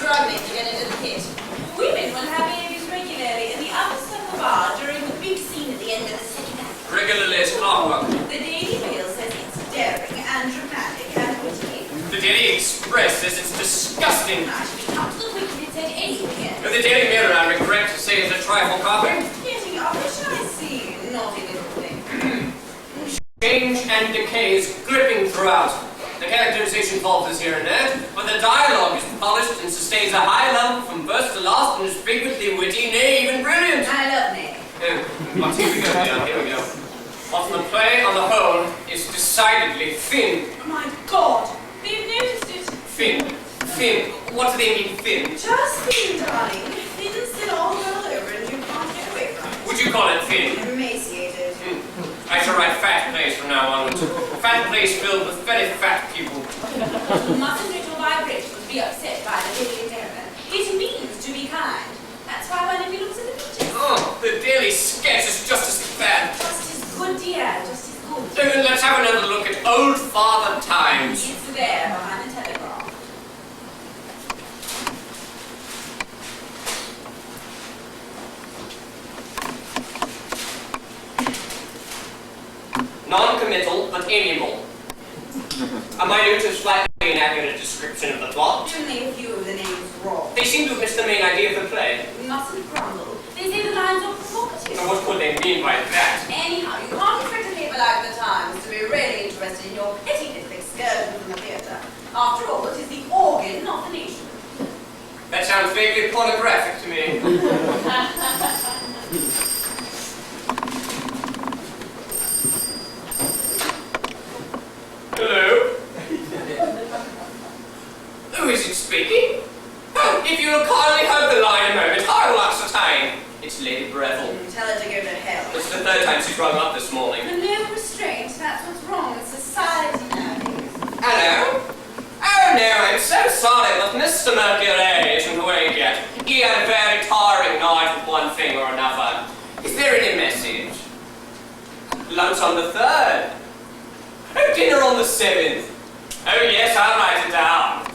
struggling to get into the pit. Women will have babies regularly in the upper summer bar during the big scene at the end of the second act. Regularly as clockwork. The Daily Mail says it's daring and dramatic and witty. The Daily Express says it's disgusting. If we come to the weekly, it said anything else. But the Daily Mirror, I regret to say, is a trifle copy. Getting up, what shall I see? Naughty little thing. Change and decay is gripping throughout. The characterization falters here and there, but the dialogue is polished and sustains a high level from first to last and is frequently witty, nay, even brilliant. I love Nick. But here we go, dear, here we go. But the play on the whole is decidedly thin. Oh my God! They've noticed it. Thin. Thin. What do they mean, thin? Just thin, darling. Thin still all over and you can't get away from it. Would you call it thin? Emaciated. I shall write fat plays from now on. Fat plays filled with very fat people. Mustn't little vibrations be upset by the Daily Mirror. It means to be kind. That's why one of you looks at the pictures. Oh, the Daily Sketch is just as bad. Just as good, dear. Just as good. Then let's have another look at old Father Times. It's there behind the telegraph. Non-committal, but amiable. A minute and slightly inaccurate description of the plot. Only a few of the names wrong. They seem to have missed the main idea of the play. Mustn't grumble. They say the lines are provocative. So what could they mean by that? Anyhow, you can't expect a paper like the Times to be really interested in your petty little excursion from the theatre. After all, it is the organ, not the nation. That sounds vaguely pornographic to me. Hello? Who is it speaking? Oh, if you'll kindly hold the line a moment, I will ascertain. It's Lady Breville. Tell her to go to hell. It's the third time she's rung up this morning. And no restraint, that's what's wrong with society nowadays. Hello? Oh no, I'm so sorry, but Mr. Mercury isn't awake yet. He had a very tiring night with one thing or another. Is there any message? Lunch on the 3rd. Oh, dinner on the 7th. Oh yes, I'll write it down.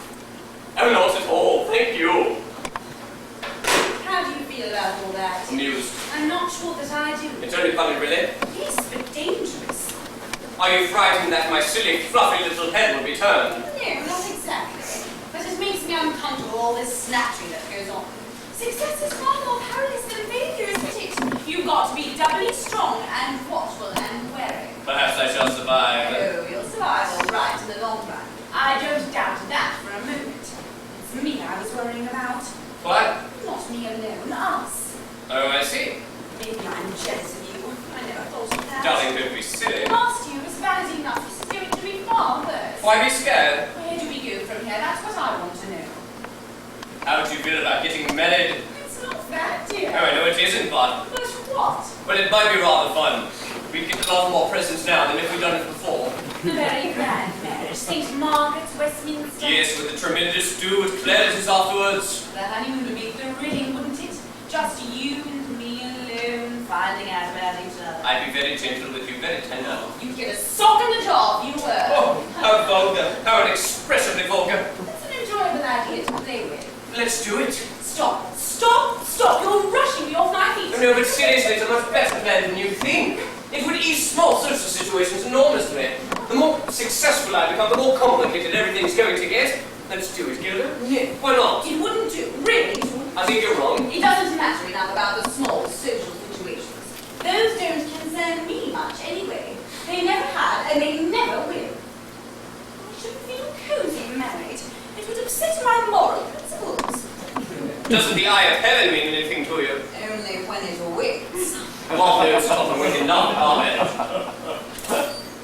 Oh, not at all, thank you. How do you feel about all that? Amused. I'm not sure that I do. It's only funny, really. Yes, but dangerous. Are you frightened that my silly, fluffy little head will be turned? No, not exactly. But it makes me uncomfortable, all this snatching that goes on. Success is far more perilous than failure, isn't it? You've got to be doubly strong and watchful and wary. Perhaps I shall survive. Oh, you'll survive all right in the long run. I don't doubt that for a moment. It's me I was worrying about. What? Not me alone, us. Oh, I see. Maybe I'm jealous of you. I never thought of that. Darling, don't be silly. Last year was bad enough. This is going to be far worse. Why be scared? Where do we go from here? That's what I want to know. How would you feel about getting married? It's not that, dear. Oh, I know it isn't fun. But what? But it might be rather fun. We'd get a lot more presents now than if we'd done it before. The very grand marriage. St. Margaret's, Westminster. Yes, with a tremendous do with clarities afterwards. The honeymoon would be thrilling, wouldn't it? Just you and me alone, finding out about each other. I'd be very gentle with you, very tender. You'd get a sock in the jaw if you were. Oh, how vulgar. How inexpressively vulgar. That's an enjoyable idea to play with. Let's do it. Stop. Stop. Stop. You're rushing me off my feet. No, but seriously, it's a much better plan than you think. It would ease small social situations enormously. The more successful I become, the more complicated everything's going to get. Let's do it, Gilda. No. Why not? It wouldn't do. Really, it wouldn't. I think you're wrong. It doesn't matter enough about the small social situations. Those don't concern me much anyway. They never have, and they never will. I should feel cozy married. It would upset my moral principles. Doesn't the eye of heaven mean anything to you? Only when it winks. Well, there's something we can not comment.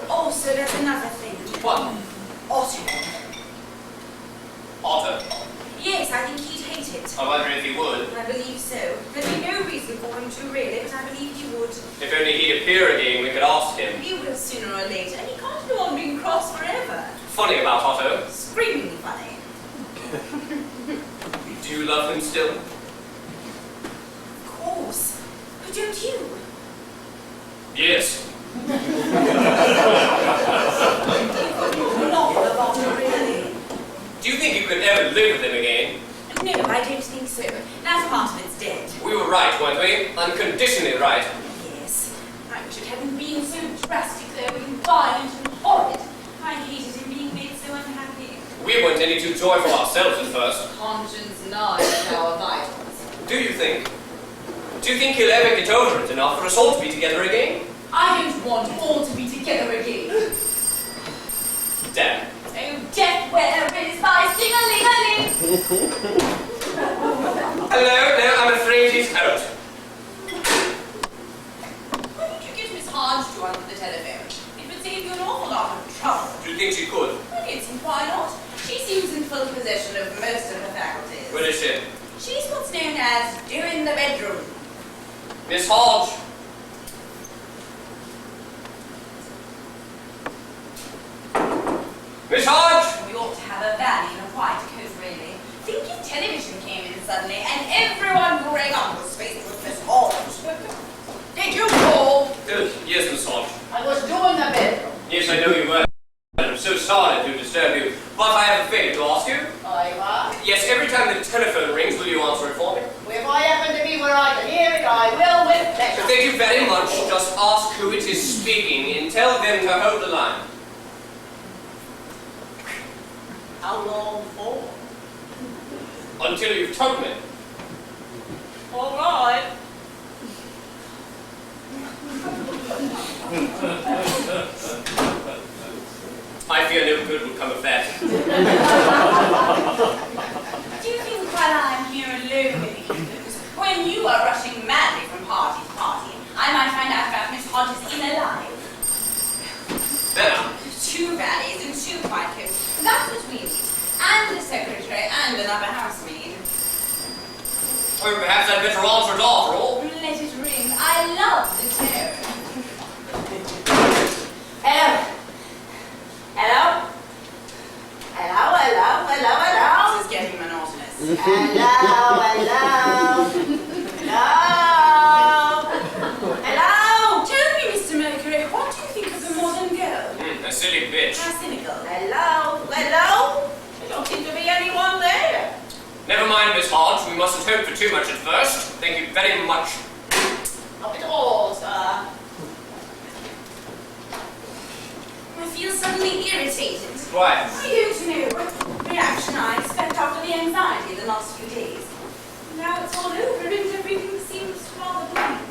Also, there's another thing. What? Otto. Otto. Yes, I think he'd hate it. I wonder if he would. I believe so. There'd be no reason for him to really, but I believe he would. If only he'd appear again, we could ask him. He will sooner or later, and he can't go on being cross forever. Funny about Otto. Screamingly funny. Do you love him still? Of course. But don't you? Yes. Not the bottom, really. Do you think you could ever live with him again? No, I don't think so. That part of it's dead. We were right, weren't we? Unconditionally right. Yes. I wish it hadn't been so drastic, though, and violent and horrid. I hated him being made so unhappy. We weren't any too joyful ourselves at first. Conscience knives our vitals. Do you think? Do you think he'll ever get over it enough for us all to be together again? I don't want all to be together again. Damn. Oh, death, where is my sing-a-ling-a-ling? Hello, no, I'm afraid he's out. Why don't you get Miss Hodge to answer the telephone? It would save you an awful lot of trouble. Do you think she could? I don't see why not. She seems in full possession of most of her faculties. Where is she? She's what's known as doing the bedroom. Miss Hodge. Miss Hodge! We ought to have a valley and a white coat, really. Think if television came in suddenly and everyone growing up was faced with Miss Hodge. Did you call? Yes, Miss Hodge. I was doing the bedroom. Yes, I know you were. I'm so sorry to disturb you, but I have a favor to ask you. I was. Yes, every time the telephone rings, will you answer it for me? If I happen to be where I can hear it, I will with pleasure. Thank you very much. Just ask who it is speaking and tell them to hold the line. How long for? Until you've told me. All right. I fear no good will come of that. Do you think while I'm here alone with the Hebrews, when you are rushing madly from party to party, I might find out about Miss Hodge's inner life? Now, 2 valleys and 2 white coats. That's what we need. And a secretary and another housemaid. or perhaps I'd better answer it after all. Let it ring. I love the tone. Hello? Hello? Hello, hello, hello, hello. This is getting monotonous. Hello, hello. Hello. Hello. Tell me, Mr. Mercury, what do you think of the modern girl? A silly bitch. How cynical. Hello, hello. There don't seem to be anyone there. Never mind, Miss Hodge. We mustn't hope for too much at first. Thank you very much. Not at all, sir. I feel suddenly irritated. Why? I don't know. Reaction I expect after the anxiety of the last few days. Now it's all over and everything seems rather blank.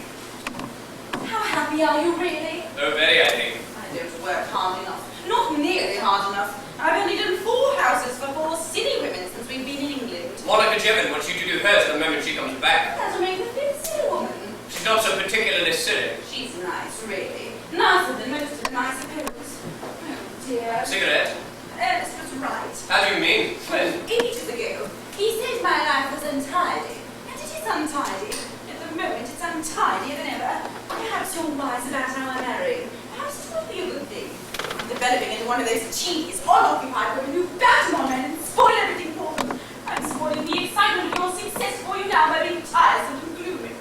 How happy are you, really? Oh, very, I think. I don't work hard enough. Not nearly hard enough. I've only done 4 houses for 4 silly women since we've been in England. Monica Jevon wants you to do hers the moment she comes back. That'll make her feel silly woman. She's not so particularly silly. She's nice, really. Nicer than most of them, I suppose. Oh, dear. Cigarette? Ernest was right. How do you mean? When? Ages ago, he said my life was untidy. And it is untidy. At the moment, it's untidier than ever. Perhaps you're wise about how I'm marrying. Perhaps it will be a good thing. I'm developing into one of those cheese, unoccupied women who batten on men and spoil everything for them. I'm spoiling the excitement of your success for you now by being tiresome and gloomy.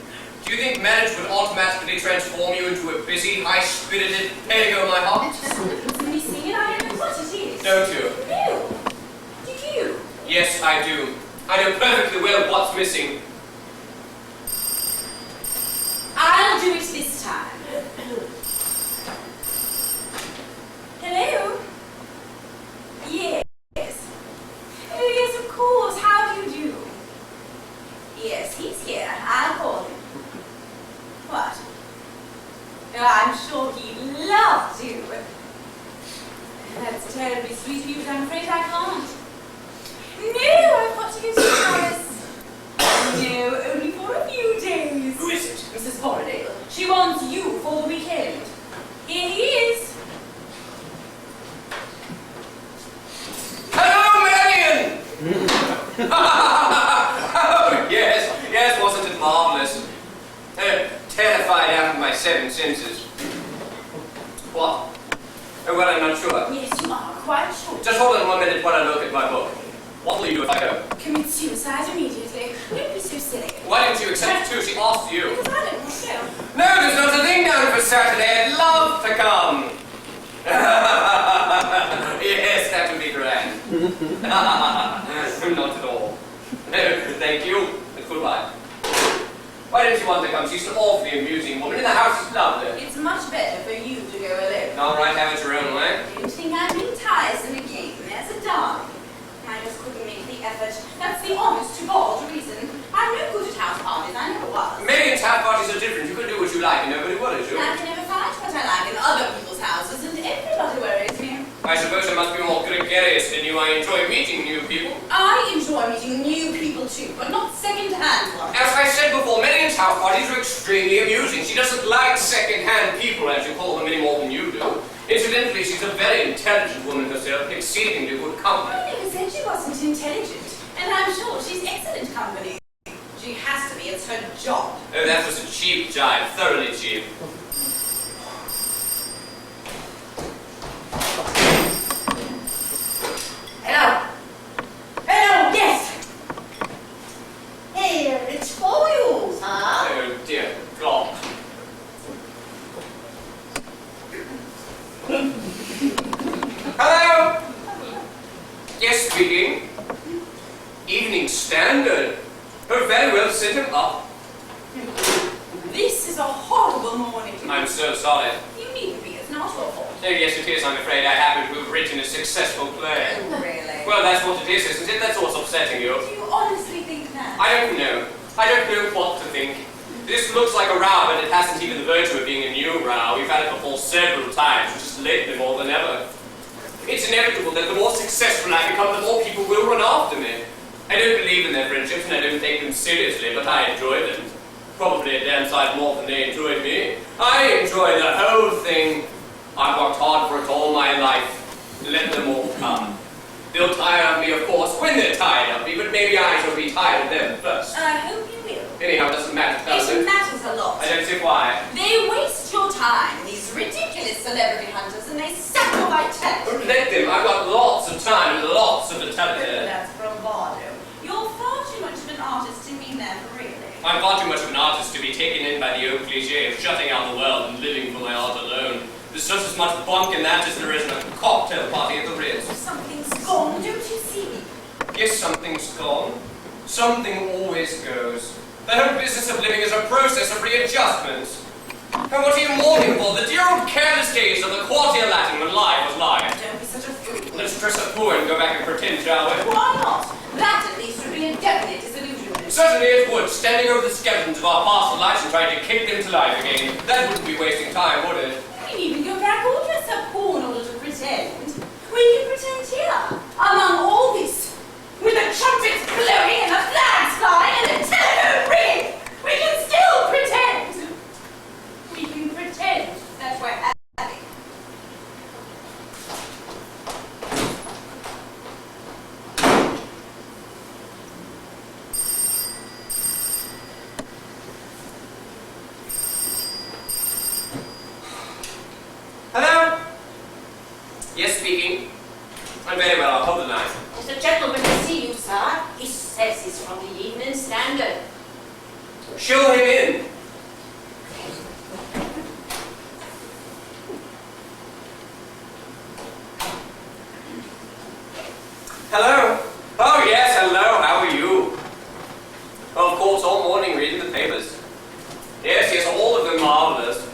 Do you think marriage would automatically transform you into a busy, high-spirited pago-my-heart? Somebody singing, I don't know what it is. Don't you? No. Do you? Yes, I do. I know perfectly well what's missing. I'll do it this time. Hello? Yes. Oh, yes, of course. How do you do? Yes, he's here. I'll call him. What? Oh, I'm sure he'd love to. That's terribly sweet of you, but I'm afraid I can't. No, I've got to go to Paris. No, only for a few days. Who is it? Mrs. Borrowdale. She wants you for the weekend. Here he is. Hello, Marion! Oh, yes, wasn't it marvelous? Terrified out of my 7 senses. What? Oh, well, I'm not sure. Yes, you are quite sure. Just hold on 1 minute while I look at my book. What will you do if I go? Commit suicide immediately. Don't be so silly. Why didn't you accept too? She asked you. Because I don't want to go. No, there's not a thing down for Saturday. I'd love to come. Yes, that would be grand. Not at all. No, thank you. Goodbye. Why don't you want to come? She's an awfully amusing woman, and the house is lovely. It's much better for you to go alone. All right, have it your own way. Don't think I'm being tiresome again. There's a darling. I just couldn't make the effort. That's the honest to God reason. I'm no good at house parties. I never was. Millions house parties are different. You can do what you like and nobody worries you. I can never find what I like in other people's houses, and everybody worries me. I suppose I must be more gregarious than you. I enjoy meeting new people. I enjoy meeting new people too, but not second-hand ones. As I said before, Millions house parties are extremely amusing. She doesn't like second-hand people, as you call them, any more than you do. Incidentally, she's a very intelligent woman herself, exceedingly good company. I never said she wasn't intelligent, and I'm sure she's excellent company. She has to be, it's her job. Oh, that was a cheap jibe, thoroughly cheap. Hello? Hello, yes! Here, it's for you, sir. Oh, dear God. Hello? Yes, speaking. Evening Standard. Oh, very well, send him up. This is a horrible morning. I'm so sorry. You needn't be, it's not your fault. Oh, yes, it is, I'm afraid. I happen to have written a successful play. Oh, really? Well, that's what it is, isn't it? That's what's upsetting you. Do you honestly think that? I don't know. I don't know what to think. This looks like a row, but it hasn't even the virtue of being a new row. We've had it before several times, just lately more than ever. It's inevitable that the more successful I become, the more people will run after me. I don't believe in their friendships and I don't take them seriously, but I enjoy them. Probably a damn sight more than they enjoy me. I enjoy the whole thing. I've worked hard for it all my life. Let them all come. They'll tire of me, of course, when they're tired of me, but maybe I shall be tired of them first. I hope you will. Anyhow, it doesn't matter, does it? It matters a lot. I don't see why. They waste your time, these ridiculous celebrity hunters, and they suck your vitality. Let them. I've got lots of time and lots of vitality. That's bravado. You're far too much of an artist to mean that, really. I'm far too much of an artist to be taken in by the old cliché of shutting out the world and living for my art alone. There's just as much bunk in that as there is in a cocktail party at the Ritz. Something's gone, don't you see? Yes, something's gone. Something always goes. The whole business of living is a process of readjustment. And what are you mourning for? The dear old careless days of the Quartier Latin when life was life. Don't be such a fool. Let's dress up poor and go back and pretend, shall we? Why not? That, at least, would be a definite disillusionment. Certainly it would, standing over the skeletons of our past lives and trying to kick them to life again. That wouldn't be wasting time, would it? We needn't go back or dress up poor in order to pretend. We can pretend here, among all this, with the trumpets blowing and the flags flying and the telephone ringing. We can still pretend. We can pretend that we're happy. Hello? Yes, speaking. I'm very well, I'll hold the line. There's a gentleman to see you, sir. He says he's from the Evening Standard. Show him in. Hello? Oh yes, hello, how are you? Oh, of course, all morning reading the papers. Yes, yes, all of them marvelous.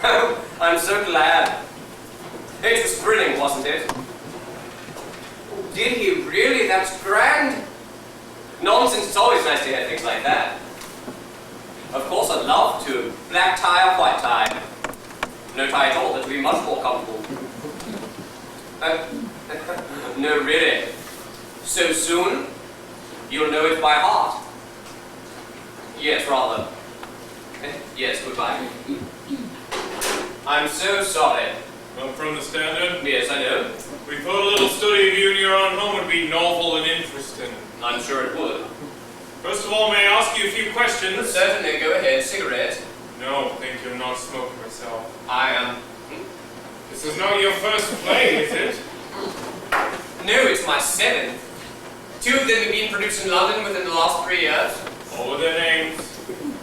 Oh, I'm so glad. It was thrilling, wasn't it? Did he really? That's grand. Nonsense, it's always nice to hear things like that. Of course, I'd love to. Black tie or white tie? No tie at all, that would be much more comfortable. No, really. So soon? You'll know it by heart. Yes, rather. Yes, goodbye. I'm so sorry. Well, from the Standard? Yes, I know. We thought a little study of you in your own home would be novel and interesting. I'm sure it would. First of all, may I ask you a few questions? Certainly, go ahead. Cigarette? No, thank you. I'm not smoking myself. I am. This is not your first play, is it? No, it's my 7th. 2 of them have been produced in London within the last 3 years. What were their names?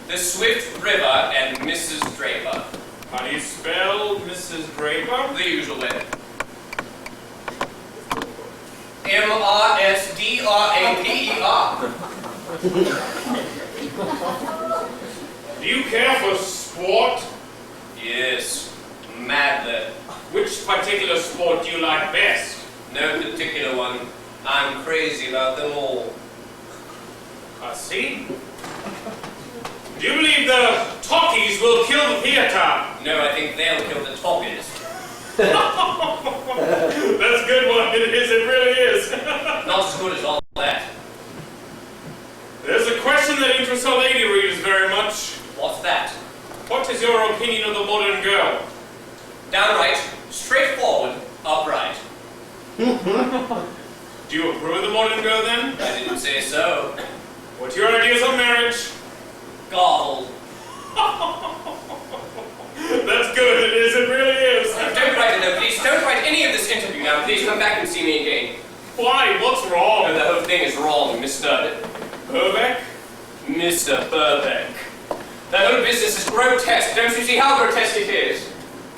The Swift River and Mrs. Draper. How do you spell Mrs. Draper? The usual way. M-R-S-D-R-A-P-E-R. Do you care for sport? Yes, madly. Which particular sport do you like best? No particular one. I'm crazy about them all. I see. Do you believe the talkies will kill the theater? No, I think they'll kill the talkies. That's a good one. It is. It really is. Not as good as all that. There's a question that interests our lady readers very much. What's that? What is your opinion of the modern girl? Downright, straightforward, upright. Do you approve of the modern girl then? I didn't say so. What's your ideas on marriage? Gobbled. That's good. It is. It really is. Don't write it though, please. Don't write any of this interview now. Please come back and see me again. Why? What's wrong? No, the whole thing is wrong, Mr. Burbeck? Mr. Burbeck. That whole business is grotesque. Don't you see how grotesque it is?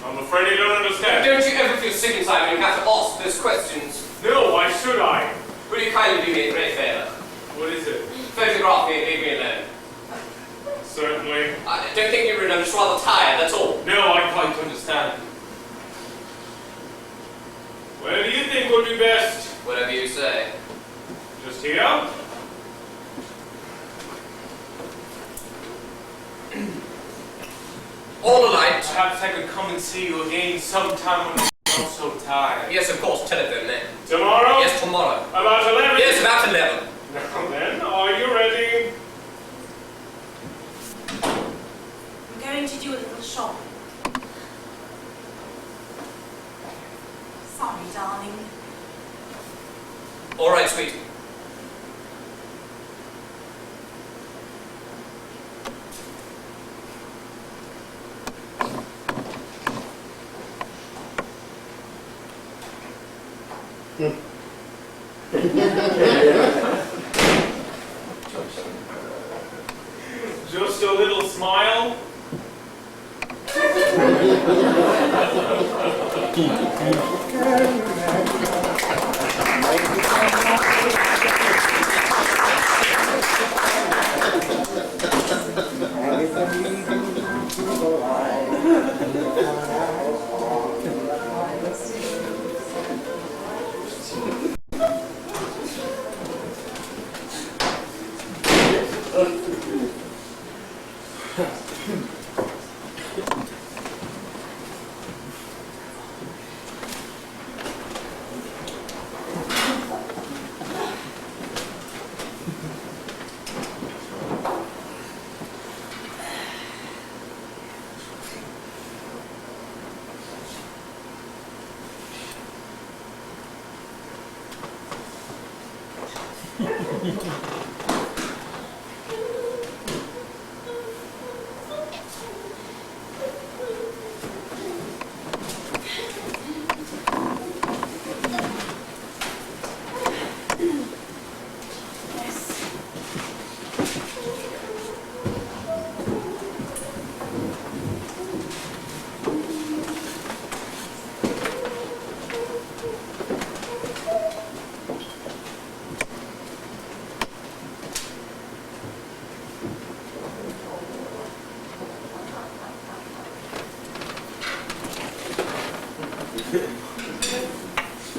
I'm afraid I don't understand. Don't you ever feel sick inside when you have to ask those questions? No, why should I? Will you kindly do me a great favor? What is it? Photograph me and leave me alone. Certainly. I don't think you're rude, I'm just rather tired, that's all. No, I quite understand. Where do you think would be best? Whatever you say. Just here? All alike. Perhaps I could come and see you again sometime when I'm not so tired. Yes, of course, telephone then. Tomorrow? Yes, tomorrow. About 11? Yes, about 11. Now then, are you ready? I'm going to do a little shopping. Sorry, darling. All right, sweetie. Just a little smile.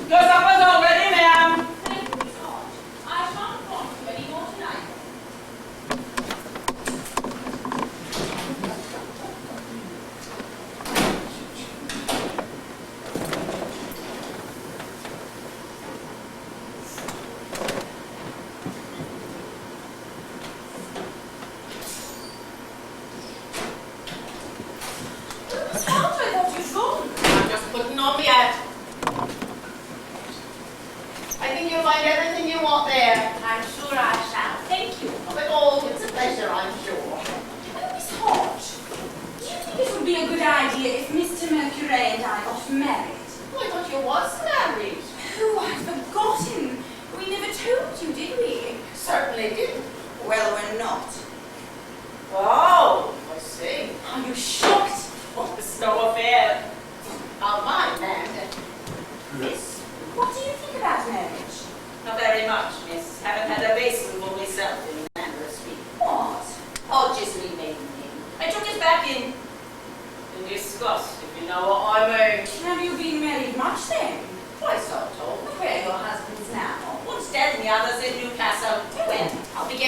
Your supper's all ready, ma'am. Thank you, Miss Hodge. I shan't want you any more tonight. Miss Hodge, I thought you'd gone. I'm just putting on the hat. I think you'll find everything you want there. I'm sure I shall. Thank you. Of it all, it's a pleasure, I'm sure. Miss Hodge, do you think it would be a good idea if Mr. Mercury and I got married? Oh, I thought you was married. Oh, I'd forgotten. We never told you, did we? Certainly didn't. Well, we're not. Oh, I see. Are you shocked? Oh, it's no affair of mine, then. Miss, what do you think about marriage?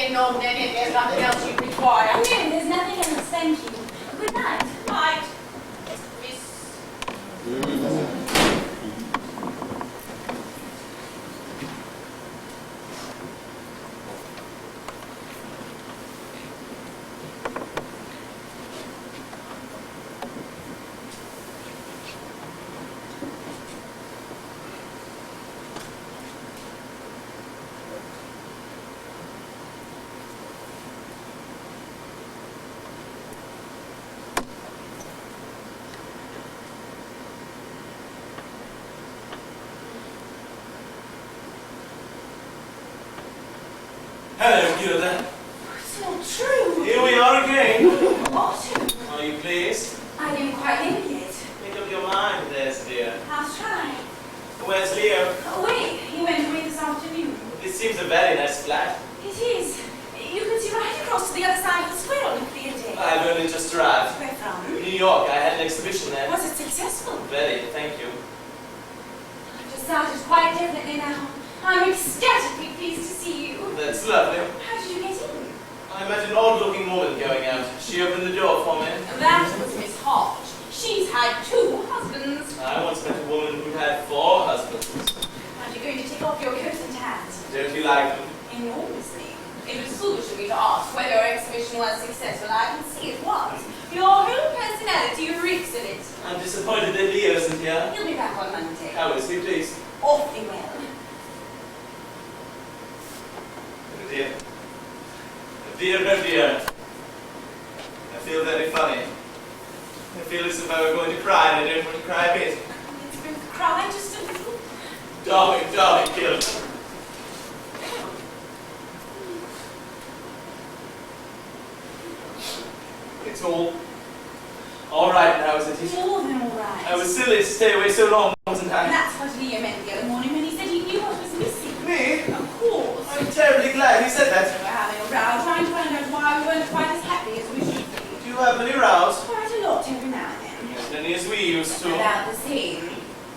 getting on then if there's nothing else you require. No, there's nothing else, thank you. Good night. Right. Miss. Hello, Gilda. It's not true. Here we are again. What? Are you pleased? I didn't quite know yet. Make up your mind, there's dear. I'll try. Where's Leo? Oh, wait, he went away this afternoon. This seems a very nice flat. It is. You can see right across to the other side of the square on a clear day. I've only just arrived. Where from? New York, I had an exhibition there. Was it successful? Very, thank you. I've decided quite definitely now. I'm ecstatically pleased to see you. That's lovely. How did you get in? I met an odd-looking woman going out. She opened the door for me. That was Miss Hodge. She's had 2 husbands. I once met a woman who had 4 husbands. Are you going to take off your coat and hat? Don't you like them? Enormously. It was foolish of me to ask whether your exhibition was successful. I can see it was. Your whole personality reeks of it. I'm disappointed that Leo isn't here. He'll be back on Monday. How is he, please? Awfully well. Oh dear. Oh dear, oh dear. I feel very funny. I feel as if I were going to cry, and I don't want to cry a bit. It's been cry just a little. Darling, darling, Gil. It's all right now, isn't it? More than all right. I was silly to stay away so long, wasn't I? That's what Leo meant the other morning when he said he knew what was missing. Me? Of course. I'm terribly glad he said that. We were having a row, trying to find out why we weren't quite as happy as we should be. Do you have many rows? Quite a lot every now and then. As many as we used to. About the same.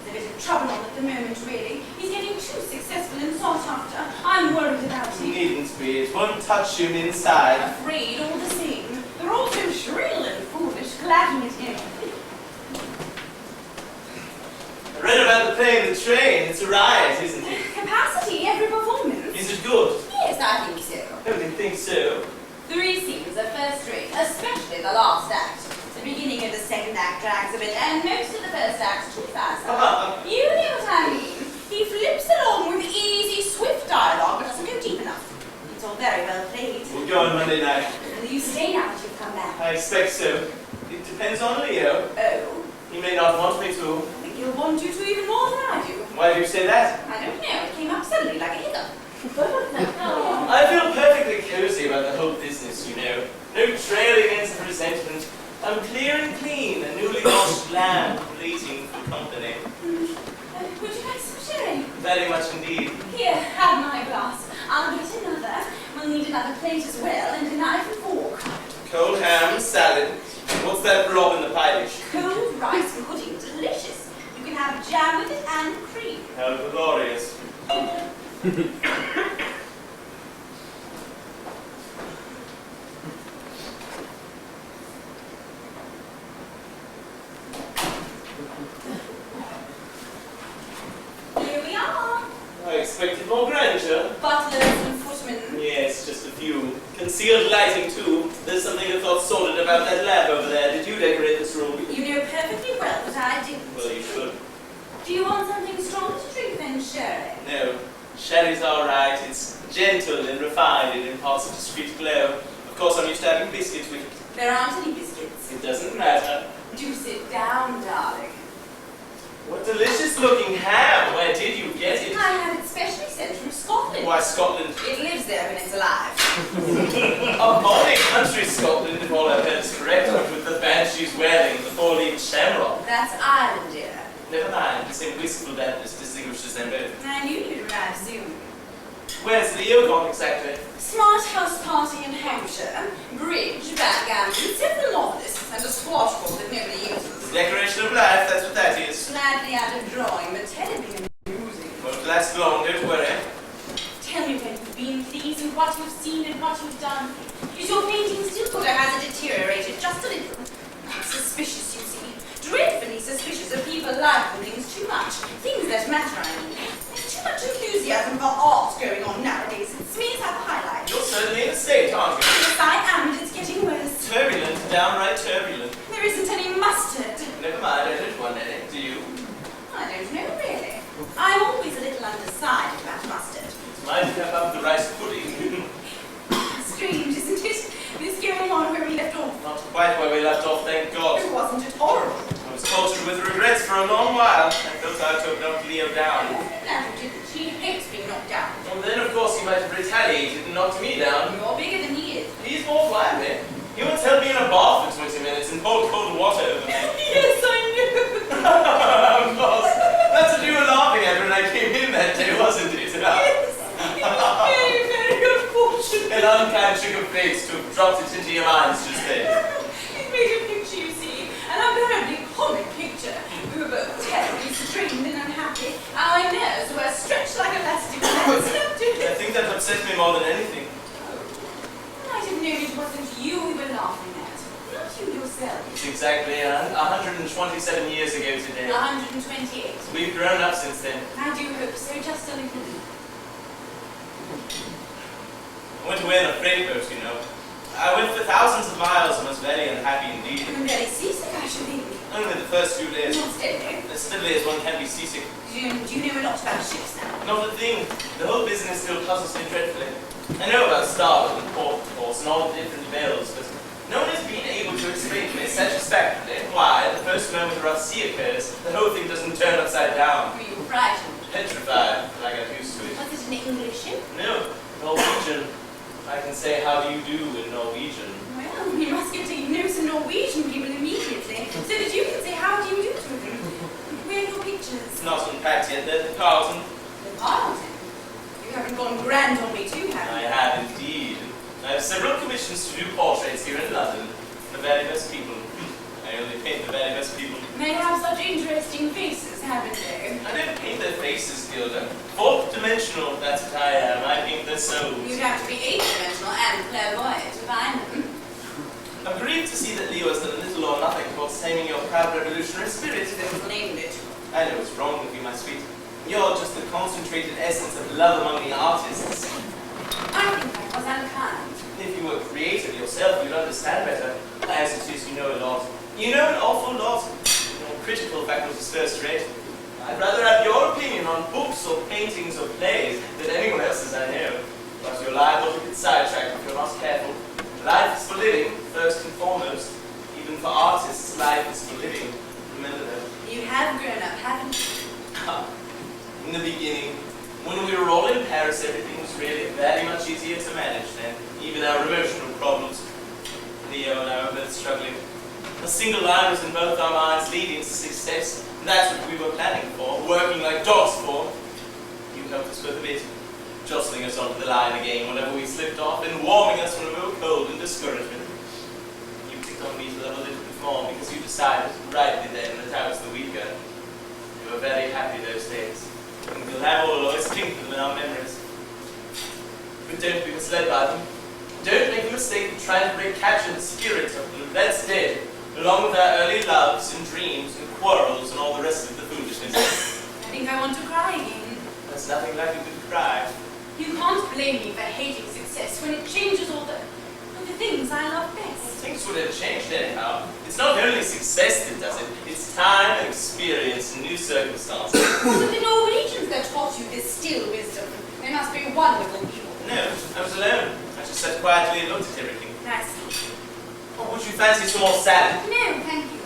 There's a bit of trouble on at the moment, really. He's getting too successful and sought after. I'm worried about You him. needn't be. It won't touch you inside. Afraid all the same. They're all so shrill and foolish, clacking at him. I read about the plane and the train. It's a riot, isn't it? Capacity, every performance. Is it good? Yes, I think so. I don't think so. 3 scenes are first rate, especially the last act. The beginning of the second act drags a bit, and most of the first act's too fast. You know what I mean. He flips along with easy, swift dialogue, but doesn't go deep enough. It's all very well played. We'll go on Monday night. Will you stay now that you've come back? I expect so. It depends on Leo. Oh, He may not want me to. I think he'll want you to even more than I do. Why do you say that? I don't know, it came up suddenly like a hiccup. I feel perfectly cozy about the whole business, you know. No trailing ends of resentment. I'm clear and clean, a newly washed lamb waiting for company. Would you like some sherry? Very much indeed. Here, have my glass. I'll get another. We'll need another plate as well, and a knife and fork. Cold ham, salad. What's that blob in the pie dish? Cold rice pudding, delicious. You can have jam with it and cream. How glorious. Here we are. I expected more grandeur. Butlers and footmen. Yes, just a few. Concealed lighting, too. There's something I thought sorted about that lab over there. Did you decorate this room? You know perfectly well that I didn't. Well, you should. Do you want something stronger to drink than sherry? No. Sherry's all right. It's gentle and refined and imparts a discreet glow. Of course, I'm used to having biscuits with it. There aren't any biscuits. It doesn't matter. Do sit down, darling. What delicious-looking ham. Where did you get it? I had it specially sent from Scotland. Why, Scotland? It lives there when it's alive. A bonny country, Scotland, if all I've heard is correct, with the badge she's wearing, the four-leaved shamrock. That's Ireland, dear. Never mind, the same wistful dampness distinguishes them both. I knew you'd arrive soon. Where's Leo gone exactly? Smart house party in Hampshire, bridge, backgammon, several novelists, and a squash court that nobody uses. Decoration of life, that's what that is. Slightly out of drawing, but terribly amusing. Won't last long, don't worry. Tell me where you've been, please, and what you've seen and what you've done. Is your painting still good, or has it deteriorated just a little? I'm suspicious, you see. Dreadfully suspicious of people liking things too much. Things that matter, I mean. There's too much enthusiasm for art going on nowadays. It smears out the highlight. You're certainly in a state, aren't you? Yes, I am, and it's getting worse. Turbulent, downright turbulent. There isn't any mustard. Never mind, I don't want any. Do you? I don't know, really. I'm always a little undecided about mustard. It's mine to cap up the rice pudding. Strange, isn't it? This going on where we left off. Not quite where we left off, thank God. It wasn't it horrible? I was tortured with regrets for a long while. I felt I took knocked Leo down. No, didn't she? Hates being knocked down. Well, then, of course, he might have retaliated and knocked me down. You're bigger than he is. He's more flatly. He once held me in a bath for 20 minutes and poured cold water over me. Yes, I knew. Of course. That's what you were laughing at when I came in that day, wasn't it? Yes, it was very, very unfortunate. An unkind trick of fate to have dropped it into your minds just then. It made a picture, you see. An unbearably comic picture. We were both terribly strained and unhappy. Our nerves were stretched like elastic bands. I think that upset me more than anything. I might have known it wasn't you we were laughing at. Not you yourself. It's exactly 127 years ago today. 128. We've grown up since then. I do hope so, just a little. I went away on a freight boat, you know. I went for thousands of miles and was very unhappy indeed. I'm very seasick, I should think. Only the first few days. Not steadily. As steadily as one can be seasick. Do you know a lot about ships now? Not a thing. The whole business still puzzles me dreadfully. I know about starboard and port, of course, and all the different bells, but no one has been able to explain to me satisfactorily why, the first moment a rough sea occurs, the whole thing doesn't turn upside down. Were you frightened? Petrified, but I got used to it. Was it an English ship? No, Norwegian. I can say how do you do in Norwegian. Well, you must get to know some Norwegian people immediately, so that you can say how do you do to them. Where are your pictures? Not unpacked yet, they're the Carlton. The Carlton. You haven't gone grand on me too, have I you? have indeed. I have several commissions to do portraits here in London. The very best people. I only paint the very best people. They have such interesting faces, haven't they? I don't paint their faces, Gilda. Fourth dimensional, that's what I am. I paint their souls. You'd have to be eight-dimensional and clairvoyant to find them. I'm grieved to see that Leo has done little or nothing towards taming your proud revolutionary spirit. Named it. I know what's wrong with you, my sweet. You're just the concentrated essence of love among the artists. I think I was unkind. If you were creative yourself, you'd understand better. As it is, you know a lot. You know an awful lot. Your critical faculty's first rate. I'd rather have your opinion on books or paintings or plays than anyone else's I know. But you're liable to get sidetracked if you're not careful. Life is for living, first and foremost. Even for artists, life is for living. Remember that. You have grown up, haven't you? In the beginning, when we were all in Paris, everything was really very much easier to manage then. Even our emotional problems. Leo and I were both struggling. A single line was in both our minds leading to success. And that's what we were planning for, working like dogs for. You helped us with a bit, jostling us onto the line again whenever we slipped off and warming us when we were cold and discouragement. You picked on me to love a little bit more because you decided, rightly then, that I was the weaker. We were very happy those days. And we'll have all always cling to them in our memories. But don't be misled by them. Don't make the mistake of trying to recapture the spirit of them. That's dead, along with our early loves and dreams and quarrels and all the rest of the foolishness. I think I want to cry again. There's nothing like a good cry. You can't blame me for hating success when it changes all the things I love best. Things would have changed anyhow. It's not only success that does it, it's time and experience and new circumstances. Was it the Norwegians that taught you this still wisdom? They must be wonderful people. No, I was alone. I just sat quietly and looked at everything. I see. Or would you fancy some more salad? No, thank you.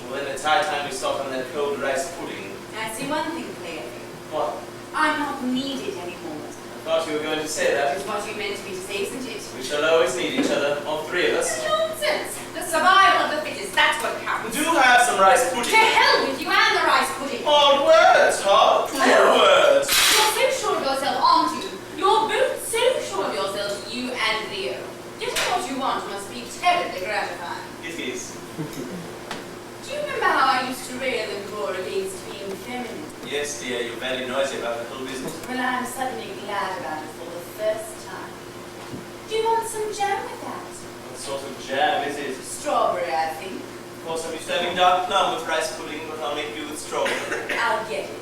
Well, then it's high time we start on that cold rice pudding. I see one thing clearly. What? I'm not needed anymore. I thought you were going to say that. It's what you meant me to say, isn't it? We shall always need each other, all three of us. Nonsense! The survival of the fittest, that's what counts. Do have some rice To pudding. hell with you and the rice pudding! Hard words, huh? Poor words. You're so sure of yourself, aren't you? You're both so sure of yourselves, you and Leo. Getting what you want must be terribly gratifying. It is. Do you remember how I used to rail and roar against being feminine? Yes, dear, you're very noisy about the whole business. Well, I'm suddenly glad about it for the first time. want some jam with that? What sort of jam is it? Strawberry, I think. Of course, I'm used to having dark plum with rice pudding, but I'll make do with strawberry. I'll get it.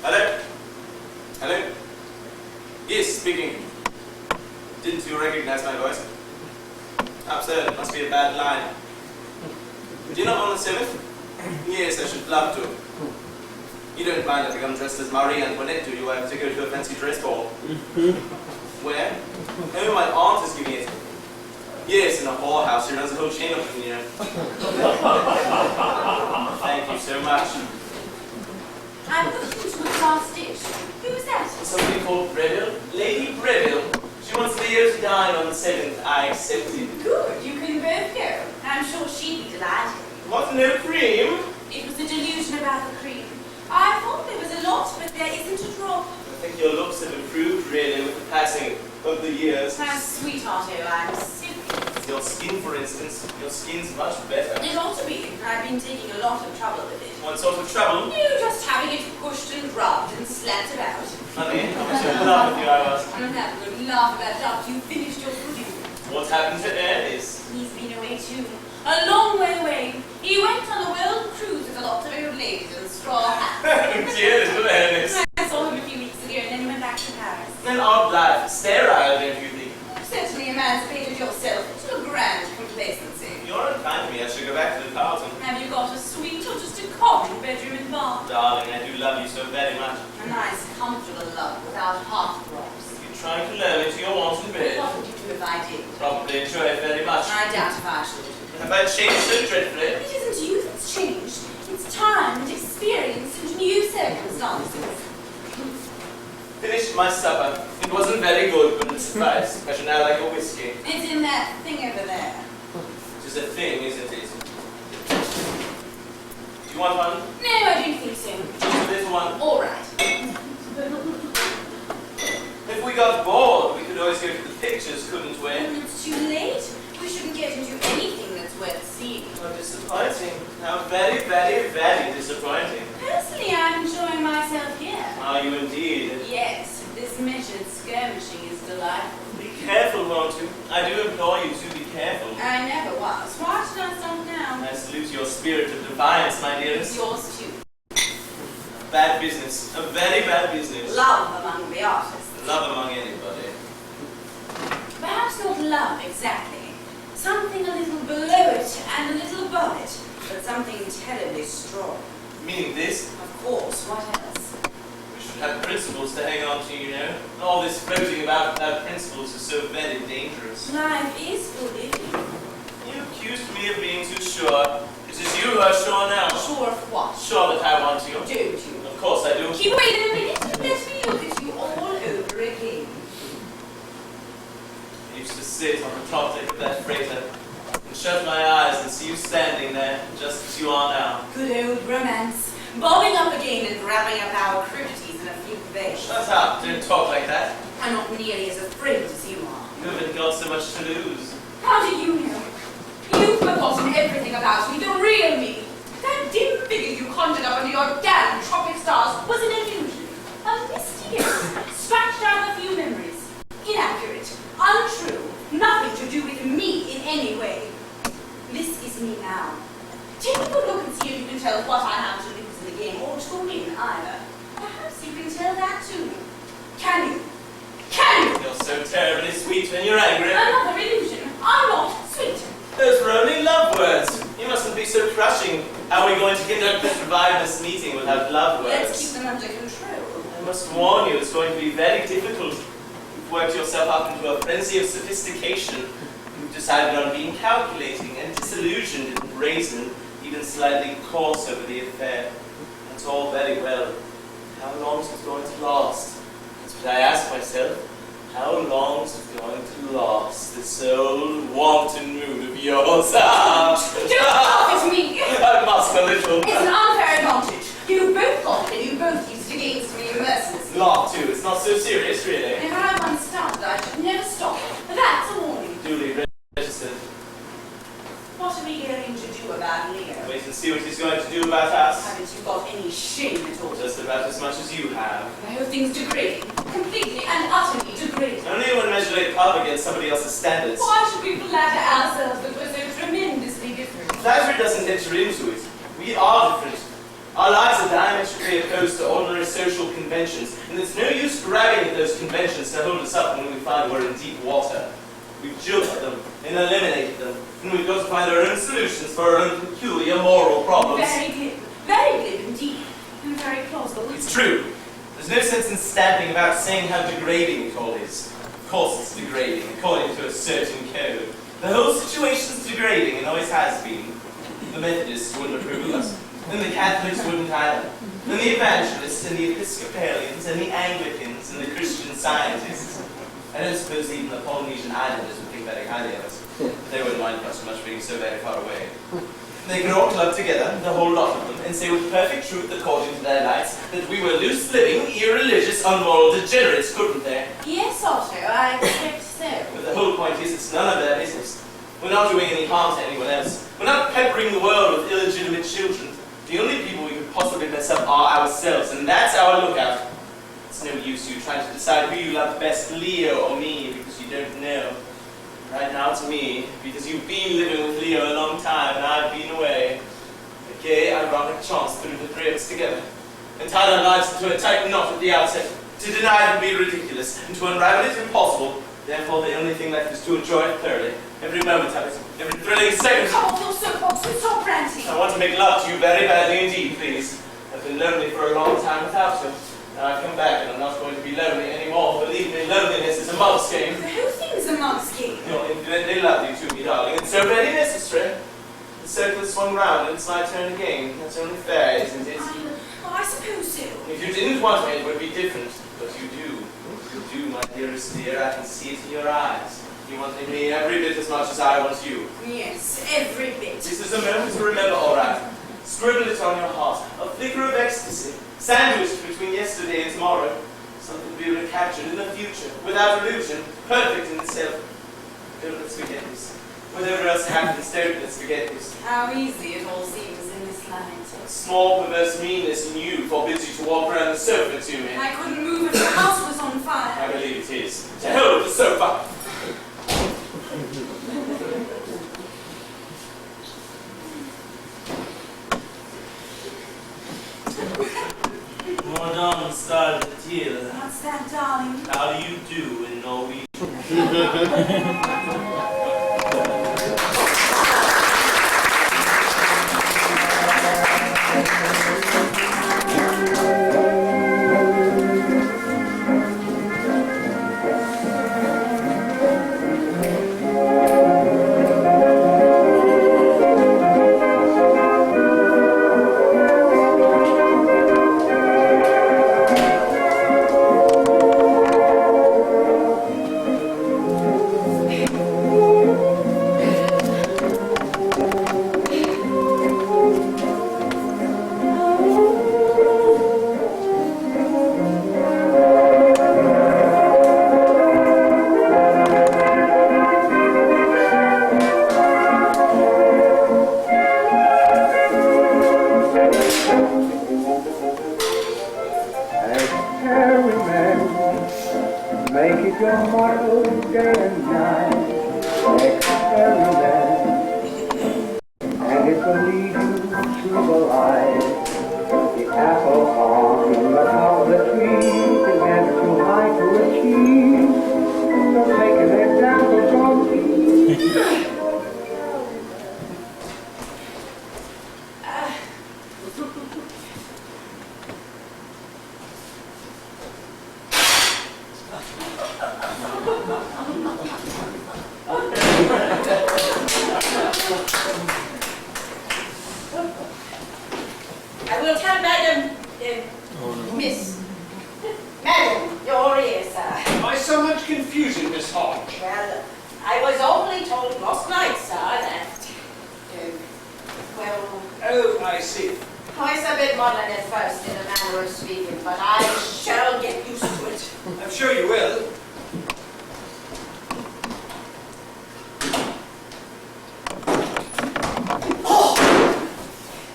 Hello? Hello? Yes, speaking. Didn't you recognize my voice? Absurd, it must be a bad line. Do you know on the 7th? Yes, I should love to. You don't mind if I come dressed as Marie Antoinette, do you? I have to go to a fancy dress ball. Where? Oh, my aunt is giving it. Yes, in a whorehouse. She runs a whole chain of them, you know. Thank you so much. I'm looking to a last dish. Who's that? Somebody called Breville? Lady Breville? She wants Leo to dine on the 7th. I accepted. Good, you can both go. I'm sure she'd be delighted. What, no cream? It was a delusion about the cream. I thought there was a lot, but there isn't a drop. I think your looks have improved, really, with the passing of the years. My sweetheart, oh, I'm so pleased. Your skin, for instance, your skin's much better. It ought to be. I've been taking a lot of trouble with it. What sort of trouble? You just having it pushed and rubbed and slapped about. Honey, how much in love with you I was. I'm having a good laugh about it after you finished your pudding. What happened to Ernest? He's been away too. A long way away. He went on a world cruise with a lot of old ladies in straw hats. Dear little Ernest. I saw him a few weeks ago and then he went back to Paris. An odd life. Sterile, don't you think? Certainly emancipated yourself to a grand complacency. You're unkind to me. I should go back to the Carlton. Have you got a suite or just a common bedroom and bath? Darling, I do love you so very much. A nice, comfortable love without heartthrobs. You're trying to lure me to your wanton bed. What would you do if I did? Probably enjoy it very much. I doubt if I should. Have I changed so dreadfully? It isn't you that's changed. It's time and experience and new circumstances. Finished my supper. It wasn't very good, but it sufficed. I should now like a whiskey. It's in that thing over there. It is a thing, isn't it? Do you want one? No, I don't think so. Just a little one. All right. If we got bored, we could always go to the pictures, couldn't we? It's too late. We shouldn't get into anything that's worth seeing. How disappointing. How very, very, very disappointing. Personally, I'm enjoying myself here. Are you indeed? Yes, this measured skirmishing is delightful. Be careful, won't you? I do implore you to be careful. I never was. Why should I stop now? I salute your spirit of defiance, my dearest. Yours too. Bad business. A very bad business. Love among the artists. Love among anybody. Perhaps not love exactly. Something a little below it and a little above it, but something terribly strong. Meaning this? Of course, what else? We should have principles to hang on to, you know. All this floating about without principles is so very dangerous. Life is for living. You accused me of being too sure. It is you who are sure now. Sure of what? Sure that I want you. Don't you? Of course I do. Keep waiting a minute. Let me look at you all over again. I used to sit on the top deck of that freighter and shut my eyes and see you standing there, just as you are now. Good old romance. Bobbing up again and wrapping up our crudities in a few veils. Shut up, don't talk like that. I'm not nearly as afraid as you are. You haven't got so much to lose. How do you know? You've forgotten everything about me, the real me. That dim figure you conjured up under your damn tropic stars was an illusion. A misty ghost, scratched out a few memories. Inaccurate, untrue, nothing to do with me in any way. This is me now. Take a good look and see if you can tell what I have to lose in the game, or to win either. Perhaps you can tell that too. Can you? Can you? You're so terribly sweet when you're angry. Another illusion. I'm not sweet. Those were only love words. You mustn't be so crushing. How are we going to conduct this revivalist meeting without love words? Let's keep them under control. I must warn you, it's going to be very difficult. You've worked yourself up into a frenzy of sophistication. You've decided on being calculating and disillusioned and brazen, even slightly coarse over the affair. That's all very well. How long is it going to last? That's what I ask myself. How long is it going to last, this old wanton mood of yours? Don't laugh at me! I must a little. It's an unfair advantage. You both got it and you both used it against me. mercilessly. Lot too. It's not so serious, really. If I once started, I should never stop. That's a warning. Duly registered. What are we going to do about Leo? Wait and see what he's going to do about us. Haven't you got any shame at all? Just about as much as you have. The whole thing's degrading. Completely and utterly degrading. Only when measuring up against somebody else's standards. Why should we flatter ourselves that we're so tremendously different? Flattery doesn't enter into it. We are different. Our lives are diametrically opposed to ordinary social conventions, and it's no use grabbing at those conventions to hold us up when we find we're in deep water. We've jilted them and eliminated them, and we've got to find our own solutions for our own peculiar moral problems. Very glib indeed, and very plausible. It's true. There's no sense in stamping about saying how degrading it all is. Of course it's degrading, according to a certain code. The whole situation's degrading and always has been. The Methodists wouldn't approve of us, and the Catholics wouldn't either, and the Evangelists, and the Episcopalians, and the Anglicans, and the Christian Scientists. I don't suppose even the Polynesian Islanders would think very highly of us. They wouldn't mind us much being so very far away. They could all club together, the whole lot of them, and say with perfect truth, according to their lights, that we were loose-living, irreligious, unmoral degenerates, couldn't they? Yes, Otto, I expect so. But the whole point is it's none of their business. We're not doing any harm to anyone else. We're not peppering the world with illegitimate children. The only people we could possibly mess up are ourselves, and that's our lookout. It's no use you trying to decide who you love best, Leo or me, because you don't know. Right now it's me, because you've been living with Leo a long time, and I've been away. A gay, ironic chance threw the three of us together, and tied our lives into a tight knot at the outset. To deny it would be ridiculous, and to unravel it impossible. Therefore, the only thing left is to enjoy it thoroughly. Every moment of it, every thrilling second. Come off your soapbox and stop ranting. I want to make love to you very badly indeed, please. I've been lonely for a long time without you. Now I've come back and I'm not going to be lonely anymore. Believe me, loneliness is a monk's game. Who thinks a monk's game? You're infinitely lovely to me, darling, and so very necessary. The circle has swung round and it's my turn again. That's only fair, isn't it? I suppose so. If you didn't want me, it would be different. But you do. You do, my dearest dear. I can see it in your eyes. You want me every bit as much as I want you. Yes, every bit. This is a moment to remember, all right. Scribble it on your heart. A flicker of ecstasy, sandwiched between yesterday and tomorrow. Something to be recaptured in the future, without illusion, perfect in itself. Don't let's forget this. Whatever else happens, don't let's forget this. How easy it all seems in this light. A small perverse meanness in you forbids you to walk around the sofa to me. I couldn't move if the house was on fire. I believe it is. To hell with the sofa! Madame Stardier. What's that, darling? How do you do in Norwegian? I will tell Madam, Miss, Madam, your ears, sir. Why so much confusion, Miss Hodge? Well, I was only told last night, sir, that, well, Oh, I see. I it's a bit modern at first in a manner of speaking, but I shall get used to it. I'm sure you will.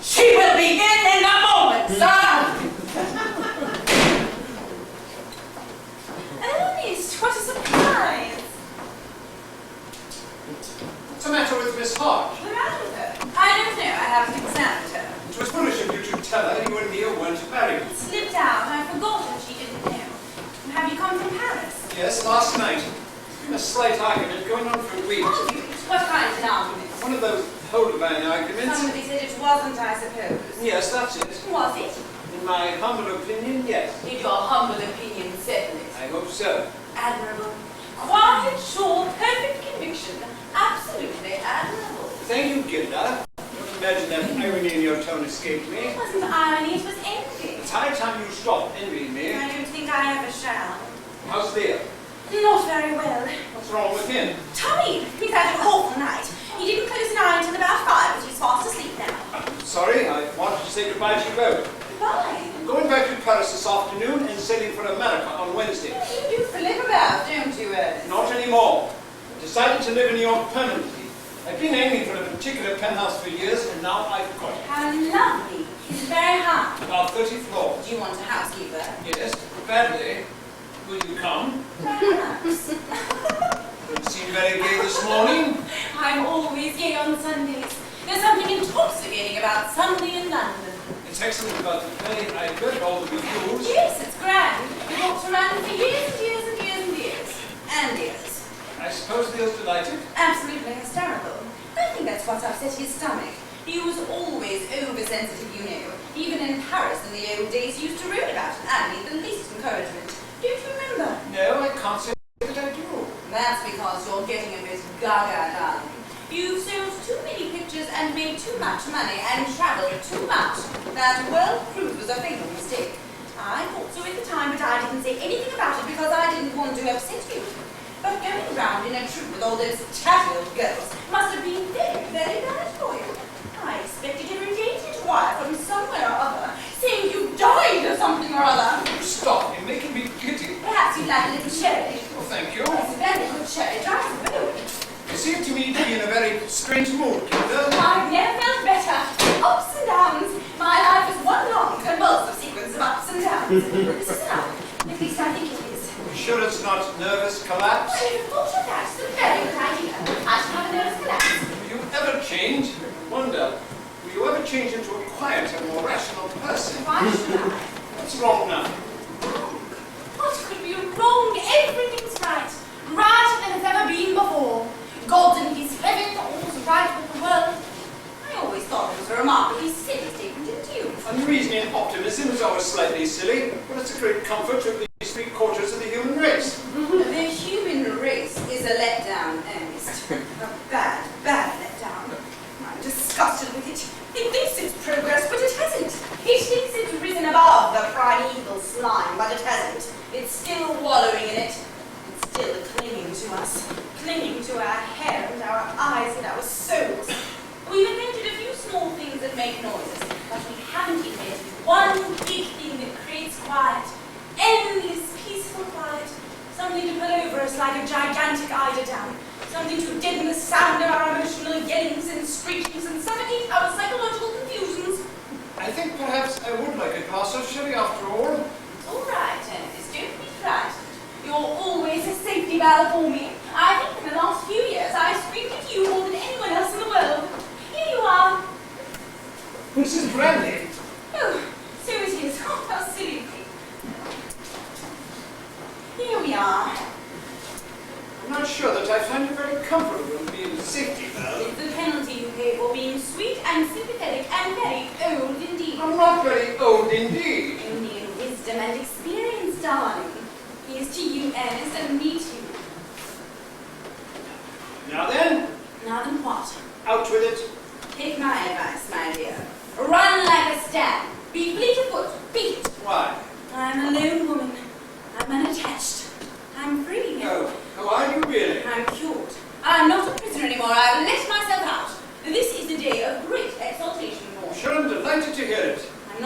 She will be in a moment, sir! Ernest, what a surprise! What's the matter with Miss Hodge? What's the matter with her? I don't know, I haven't examined her. It was foolish of you to tell her you and Neil weren't married. It slipped out, I forgot that she didn't know. Have you come from Paris? Yes, last night. There's been a slight argument going on for a week. What kind of an argument? One of those hold-line arguments. Somebody said it wasn't, I suppose. Yes, that's it. Was it? In my humble opinion, yes. In your humble opinion, settle it. I hope so. Admirable. Quiet, sure, perfect conviction. Absolutely admirable. Thank you, Gilda. Don't imagine that irony in your tone escaped me. It wasn't irony, it was envy. It's high time you stopped envying me. I don't think I ever shall. How's Leo? Not very well. What's wrong with him? Tommy, he's had an awful night. He didn't close an eye until about 5, but he's fast asleep now. Sorry, I wanted to say goodbye to you both. Goodbye. I'm going back to Paris this afternoon and sailing for America on Wednesday. You do flip about, don't you, Ernest? Not anymore. I decided to live in New York permanently. I've been aiming for a particular penthouse for years, and now I've got it. How lovely. It's very high. About 30 floors. Do you want a housekeeper? Yes, badly. Will you come? Perhaps. Don't seem very gay this morning. I'm always gay on Sundays. There's something intoxicating about Sunday in London. It's excellent about the play. I read all the reviews. Yes, it's grand. We walked around for years and years and years and years. And years. I suppose Leo's delighted. Absolutely hysterical. I think that's what upset his stomach. He was always oversensitive, you know. Even in Paris in the old days, he used to rave about it and need the least encouragement. Don't you remember? No, I can't say that I do. That's because you're getting a bit gaga, darling. You've sold too many pictures and made too much money and traveled too much. That world cruise was a fatal mistake. I thought so at the time, but I didn't say anything about it because I didn't want to upset you. But going around in a troupe with all those tatty old girls must have been very, very bad for you. I expected every day to wire from somewhere or other, saying you died or something or other. Stop, you're making me giddy. Perhaps you'd like a little sherry. Oh, thank you. It's a very good sherry, dry as a bone. You seem to me to be in a very strange mood, Gilda. I've never felt better. Ups and downs. My life is one long, convulsive sequence of ups and downs. This is enough. At least I think it is. Sure it's not nervous collapse? I never thought of that. It's a very good idea. I should have a nervous collapse. Will you ever change? I wonder. Will you ever change into a quieter, more rational person? Why should I? What's wrong now? What could be wrong? Everything's right. Righter than it's ever been before. God in his heaven, all's right with the world. I always thought it was a remarkably silly statement, didn't you? Unreasoning optimism is always slightly silly, but it's a great comfort to at least 3/4 of the human race. The human race is a letdown, Ernest. A bad, bad letdown. I'm disgusted with it. It thinks it's progress, but it hasn't. It thinks it's risen above the primeval slime, but it hasn't. It's still wallowing in it. It's still clinging to us. Clinging to our hair and our eyes and our souls. We've invented a few small things that make noises, but we haven't invented one big thing that creates quiet. Endless, peaceful quiet. Something to pull over us like a gigantic eider down. Something to deaden the sound of our emotional yellings and screechings and suffocate our psychological confusions. I think perhaps I would like a glass of sherry after all. It's all right, Ernest. Don't be frightened. You're always a safety valve for me. I think in the last few years I've screamed at you more than anyone else in the world. Here you are. This is brandy. Oh, so it is. Oh, how silly. Here we are. I'm not sure that I find you very comfortable in being a safety valve. It's the penalty you pay for being sweet and sympathetic and very old indeed. I'm not very old indeed. Only in wisdom and experience, darling. Here's to you, Ernest, and me too. Now then, Now then what? out with it. Take my advice, my dear. Run like a stag. Be fleet of foot. Beat it. Why? I'm a lone woman. I'm unattached. I'm free. Oh, how are you really? I'm cured. I'm not a prisoner anymore. I've let myself out. This is a day of great exaltation for me. Sure, I'm delighted to hear it. I'm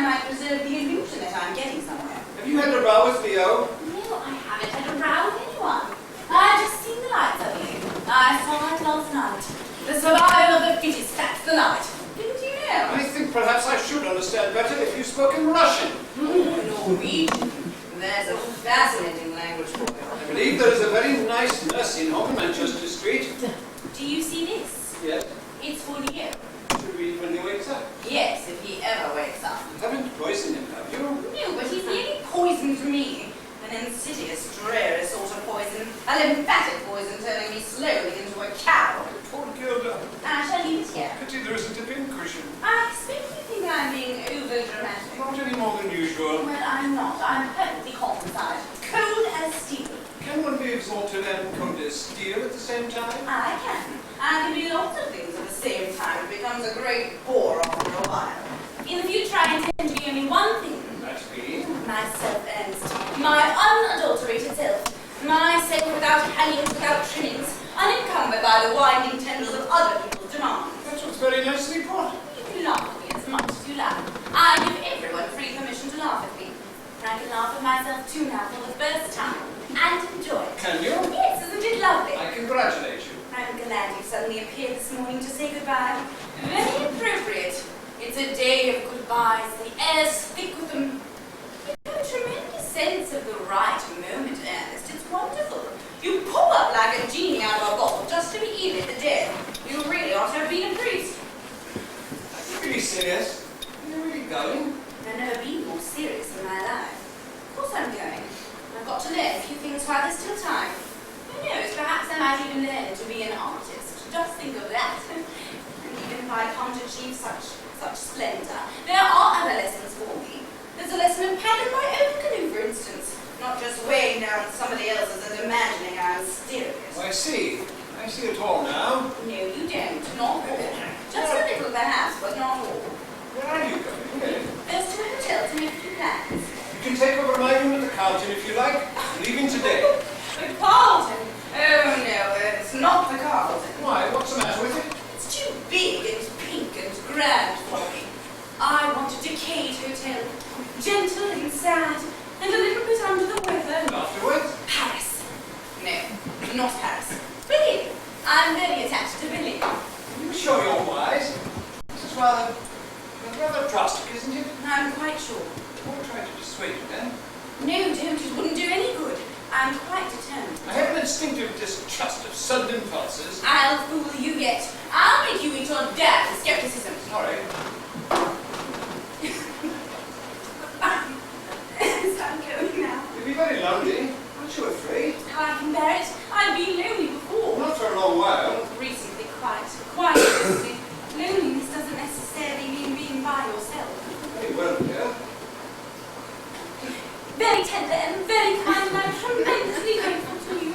I might preserve the illusion that I'm getting somewhere. Have you had a row with Leo? No, I haven't had a row with anyone. I've just seen the light suddenly. I saw it last night. The survival of the fittest, that's the light. Didn't you know? I think perhaps I should understand better if you spoke in Russian. Norwegian. There's a fascinating language for you. I believe there is a very nice nursing home in Manchester Street. Do you see this? Yes. It's for Leo. Should read when he wakes up. Yes, if he ever wakes up. You haven't poisoned him, have you? No, but he's nearly poison to me. An insidious, dreary sort of poison. A lymphatic poison turning me slowly into a cow. Poor Gilda. I shall leave it here. Pity there isn't a pincushion. I expect you think I'm being over-dramatic. Not any more than usual. Well, I'm not. I'm perfectly calm inside. Cold as steel. Can one be exalted and cold as steel at the same time? I can. I can do lots of things at the same time. It becomes a great bore after a while. In the future, I intend to be only one thing. That's me. Myself, Ernst. My unadulterated self. Myself without hangings, without trimmings. Unencumbered by the winding tendrils of other people's demands. That was very nicely put. You can laugh at me as much as you like. I give everyone free permission to laugh at me. I can laugh at myself too now for the first time. And enjoy it. Can you? Yes, isn't it lovely? I congratulate you. I'm glad you suddenly appeared this morning to say goodbye. Very appropriate. It's a day of goodbyes. The air's thick with them. You have a tremendous sense of the right moment, Ernest. It's wonderful. You pop up like a genie out of a bottle just to be in at the death. You really ought to have been a priest. Are you really serious? Are you really going? I've never been more serious in my life. Of course I'm going. I've got to learn a few things while there's still time. Who knows, perhaps I might even learn to be an artist. Just think of that. And even if I can't achieve such splendor, there are other lessons for me. There's a lesson in paddling my own canoe, for instance. Not just weighing down somebody else's and imagining I'm mysterious. Oh, I see. I see it all now. No, you don't. Not all. Just a little, perhaps, but not all. Where are you going? Really? First to a hotel to make a few plans. You can take over my room at the Carlton if you like. Leaving today. The Carlton? Oh, no, it's not the Carlton. Why? What's the matter with it? It's too big and pink and grand for me. I want a decayed hotel. Gentle and sad, and a little bit under the weather. And afterwards? Paris. No, not Paris. Berlin. I'm very attached to Berlin. Are you sure you're wise? This is rather drastic, isn't it? I'm quite sure. Don't try to dissuade you then. No, don't. It wouldn't do any good. I'm quite determined. I have an instinctive distrust of sudden impulses. I'll fool you yet. I'll make you eat your damn skepticism. All right. So I'm going now. You'll be very lonely. Aren't you afraid? I can bear it. I've been lonely before. Not for a long while. Recently, quite recently. Loneliness doesn't necessarily mean being by yourself. Very well, dear. Very tender and very kind, and I'm tremendously grateful to you.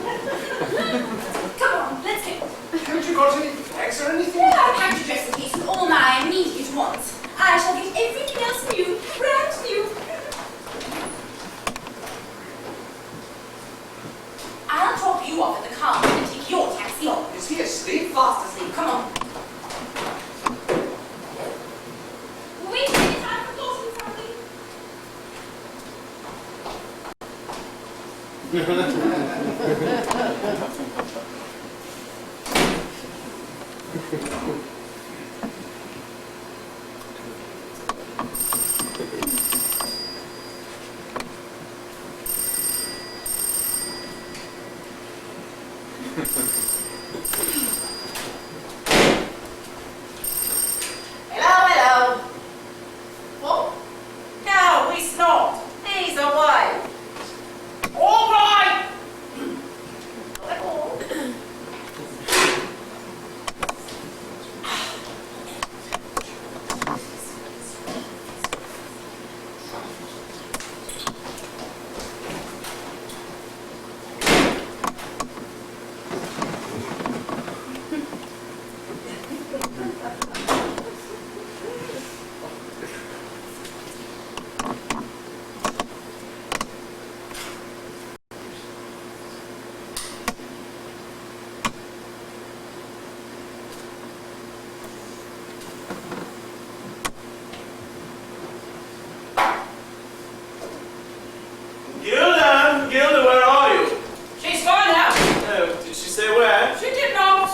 Come on, let's go. Haven't you got any bags or anything? Yeah, I packed a dressing case with all my immediate wants. I shall get everything else new, brand new. I'll drop you off at the car and take your taxi on. Is he asleep? Fast asleep, come on. Wait a minute, I've forgotten something. Hello. What? No, he's not. He's away. All right. Not at all.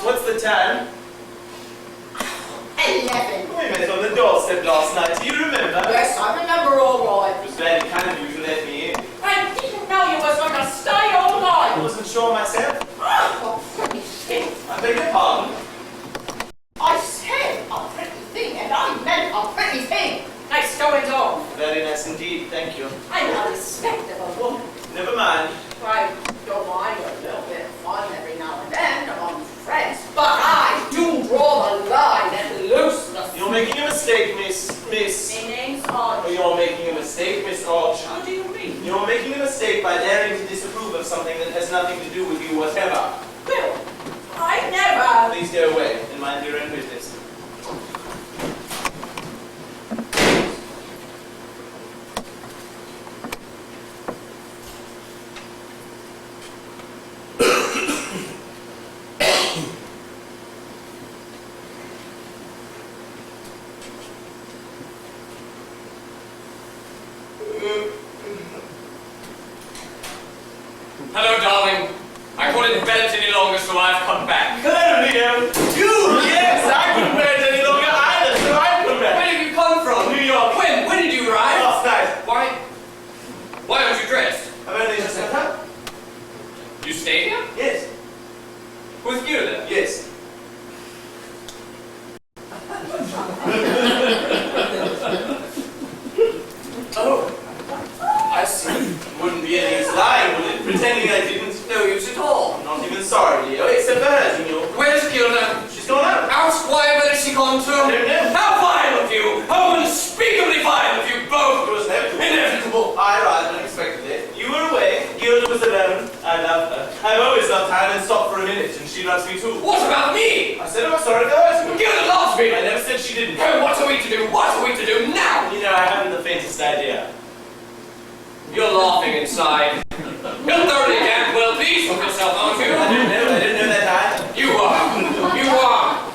What's the time? 11. We met on the doorstep last night. Do you remember? Yes, I remember all right. It was very kind of you to let me in. I didn't know you was going to stay all I night. wasn't sure myself. Oh, what pretty thing. I beg your pardon. I said a pretty thing, and I meant a pretty thing. Nice goings on. Very nice indeed, thank you. I'm a respectable woman. Never mind. I don't mind a little bit of fun every now and then among friends, but I do draw the line at looseness. You're making a mistake, Miss. My name's Hodge. You're making a mistake, Miss Hodge. How do you mean? You're making a mistake by daring to disapprove of something that has nothing to do with you whatever. Well, I never. Please go away and mind your own business. Hello, darling. I couldn't bear it any longer, so I've come back. Hello, Leo. You? Yes, I couldn't bear it any longer either, so I've come back. Where have you come from? New York. When did you arrive? Last night. Why aren't you dressed? I've only just got up. You stayed here? Yes. With you then? Yes. Oh, I see. Wouldn't be any use lying, would it? Pretending I didn't No use at all. I'm not even sorry, Leo. It's a virgin, you. Where's Gilda? She's gone out. How squire where has she gone to? I don't know. How vile of you! How unspeakably vile of you both! It was Inevitable! I arrived unexpectedly. You were away. Gilda was alone. I love her. I've always loved her. I haven't stopped for a minute, and she loves me too. What about me? I said I was sorry to hurt you. Gilda loves me! I never said she didn't. Oh, what are we to do? What are we to do now? You know, I haven't the faintest idea. You're laughing inside. You're thoroughly damned well pleased with yourself, aren't you? I didn't know that either. You are. You are.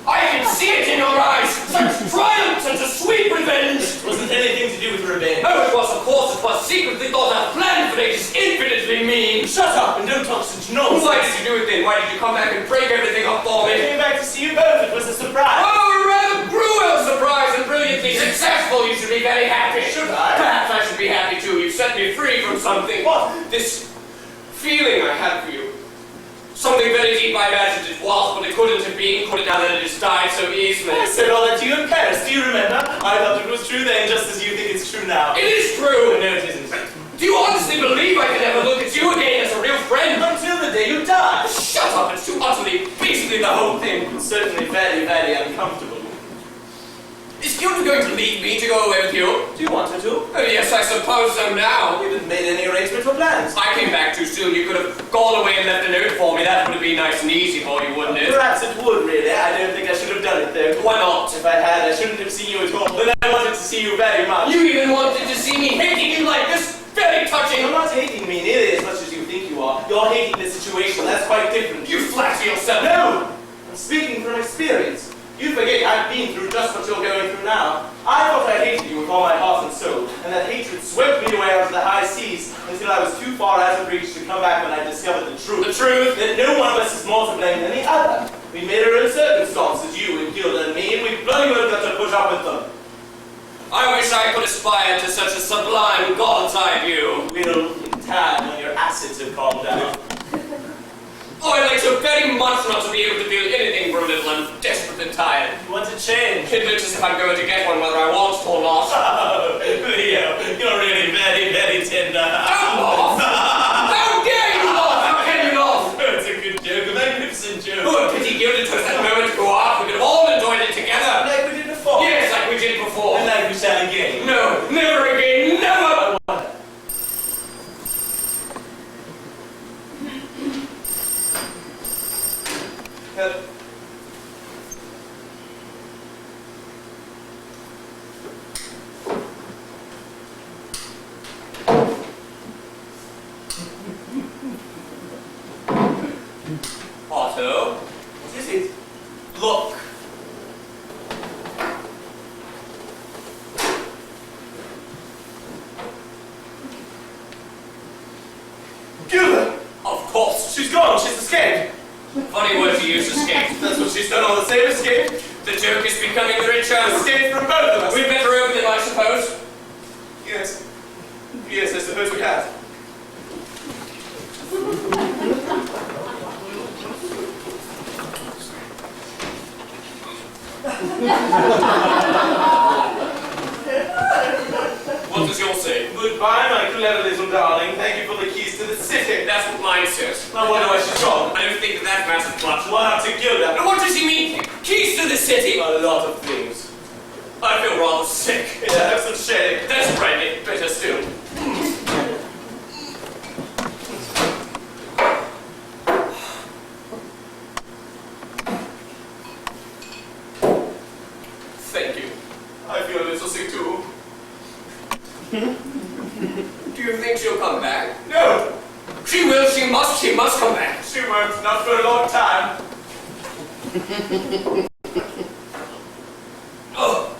I can see it in your eyes. Such triumph, such a sweet revenge. It wasn't anything to do with revenge. Oh, it was, of course, it was secretly thought out, planned for ages, infinitely mean. Shut up and don't talk such nonsense. Why did you do it then? Why did you come back and break everything up for I me? came back to see you both. It was a surprise. Oh, a rather cruel surprise and brilliantly successful. You should be very happy. Should I? Perhaps I should be happy too. You've set me free from something. What? This feeling I had for you. Something very deep I imagined it was, but it couldn't have been, could it now that it has died so easily? I said all that to you in Paris. Do you remember? I thought it was true then, just as you think it's true now. It is true! No, it isn't. Do you honestly believe I could ever look at you again as a real friend? Until the day you die. Shut up! It's too utterly beastly, the whole thing. It's certainly very, very uncomfortable. Is Gilda going to leave me to go away with you? Do you want her to? Oh, yes, I suppose so now. You haven't made any arrangements or plans. I came back too soon. You could have gone away and left a note for me. That would have been nice and easy for you, wouldn't it? Perhaps it would, really. I don't think I should have done it, though. Why not? If I had, I shouldn't have seen you at all. But I wanted to see you very much. You even wanted to see me hating you like this? Very touching. You're not hating me nearly as much as you think you are. You're hating the situation. That's quite different. You flatter yourself. No! I'm speaking from experience. You forget I've been through just what you're going through now. I thought I hated you with all my heart and soul, and that hatred swept me away onto the high seas until I was too far out of reach to come back when I discovered the truth. The truth? That no one of us is more to blame than the other. We made our own circumstances, you and Gilda and me, and we bloody well got to put up with them. I wish I could aspire to such a sublime God's eye view. Will, in time, when your acids have calmed down. Oh, I'd like so very much not to be able to feel anything for a little. I'm desperate and tired. You want to change? It looks as if I'm going to get one whether I want or not. Oh, Leo, you're really very, very tender. Don't laugh! How dare you laugh! How can you laugh? Oh, it's a good joke, a magnificent joke. Oh, a pity Gilda took that moment to go off. We could have all enjoyed it together. Like we did before. Yes, like we did before. And like we shall again. No, never again, never! Otto, What is it? Look. Gilda! of course. She's gone. She's escaped. Funny word to use, escape. That's what she's done all the same, escape. The joke is becoming the richer. Escape from both of us. We'd better open them, I suppose. Yes. Yes, I suppose we have. What does yours say? Goodbye, my clever little darling. Thank you for the keys to the city. That's what mine says. I wonder where she's gone. I don't think that matters much. Why not to Gilda? And what does he mean? Keys to the city? A lot of things. I feel rather sick. Yeah, have some shade. That's brandy. Better still. Thank you. I feel a little sick too. Do you think she'll come back? No! She will, she must come back. She won't, not for a long time. Oh,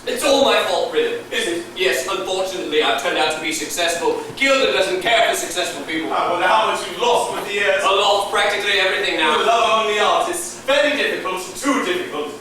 it's all my fault, really. Is it? Yes, unfortunately, I've turned out to be successful. Gilda doesn't care for successful people. I wonder how much you've lost with the years. A lot, practically everything You now. love only artists. Very difficult, too difficult.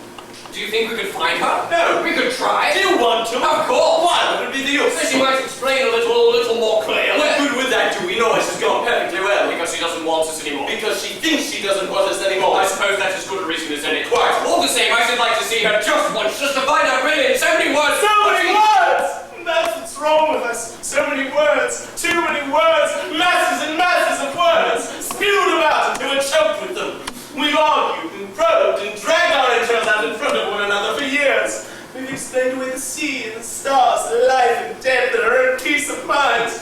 Do you think we could find her? No. We could try. Do you want to? Of course. Why? What would be the use? She might explain a little more clearly. What good would that do? We know she's gone perfectly well. Because she doesn't want us anymore. Because she thinks she doesn't want us anymore. I suppose that's as good a reason as any. Quite. All the same, I should like to see her just once, just to find out really in so many words. So many words! That's what's wrong with us. So many words. Too many words. Masses and masses of words. Spewed about until we're choked with them. We've argued and probed and dragged our intros out in front of one another for years. We've explained away the sea and the stars, the life and death and our own peace of mind.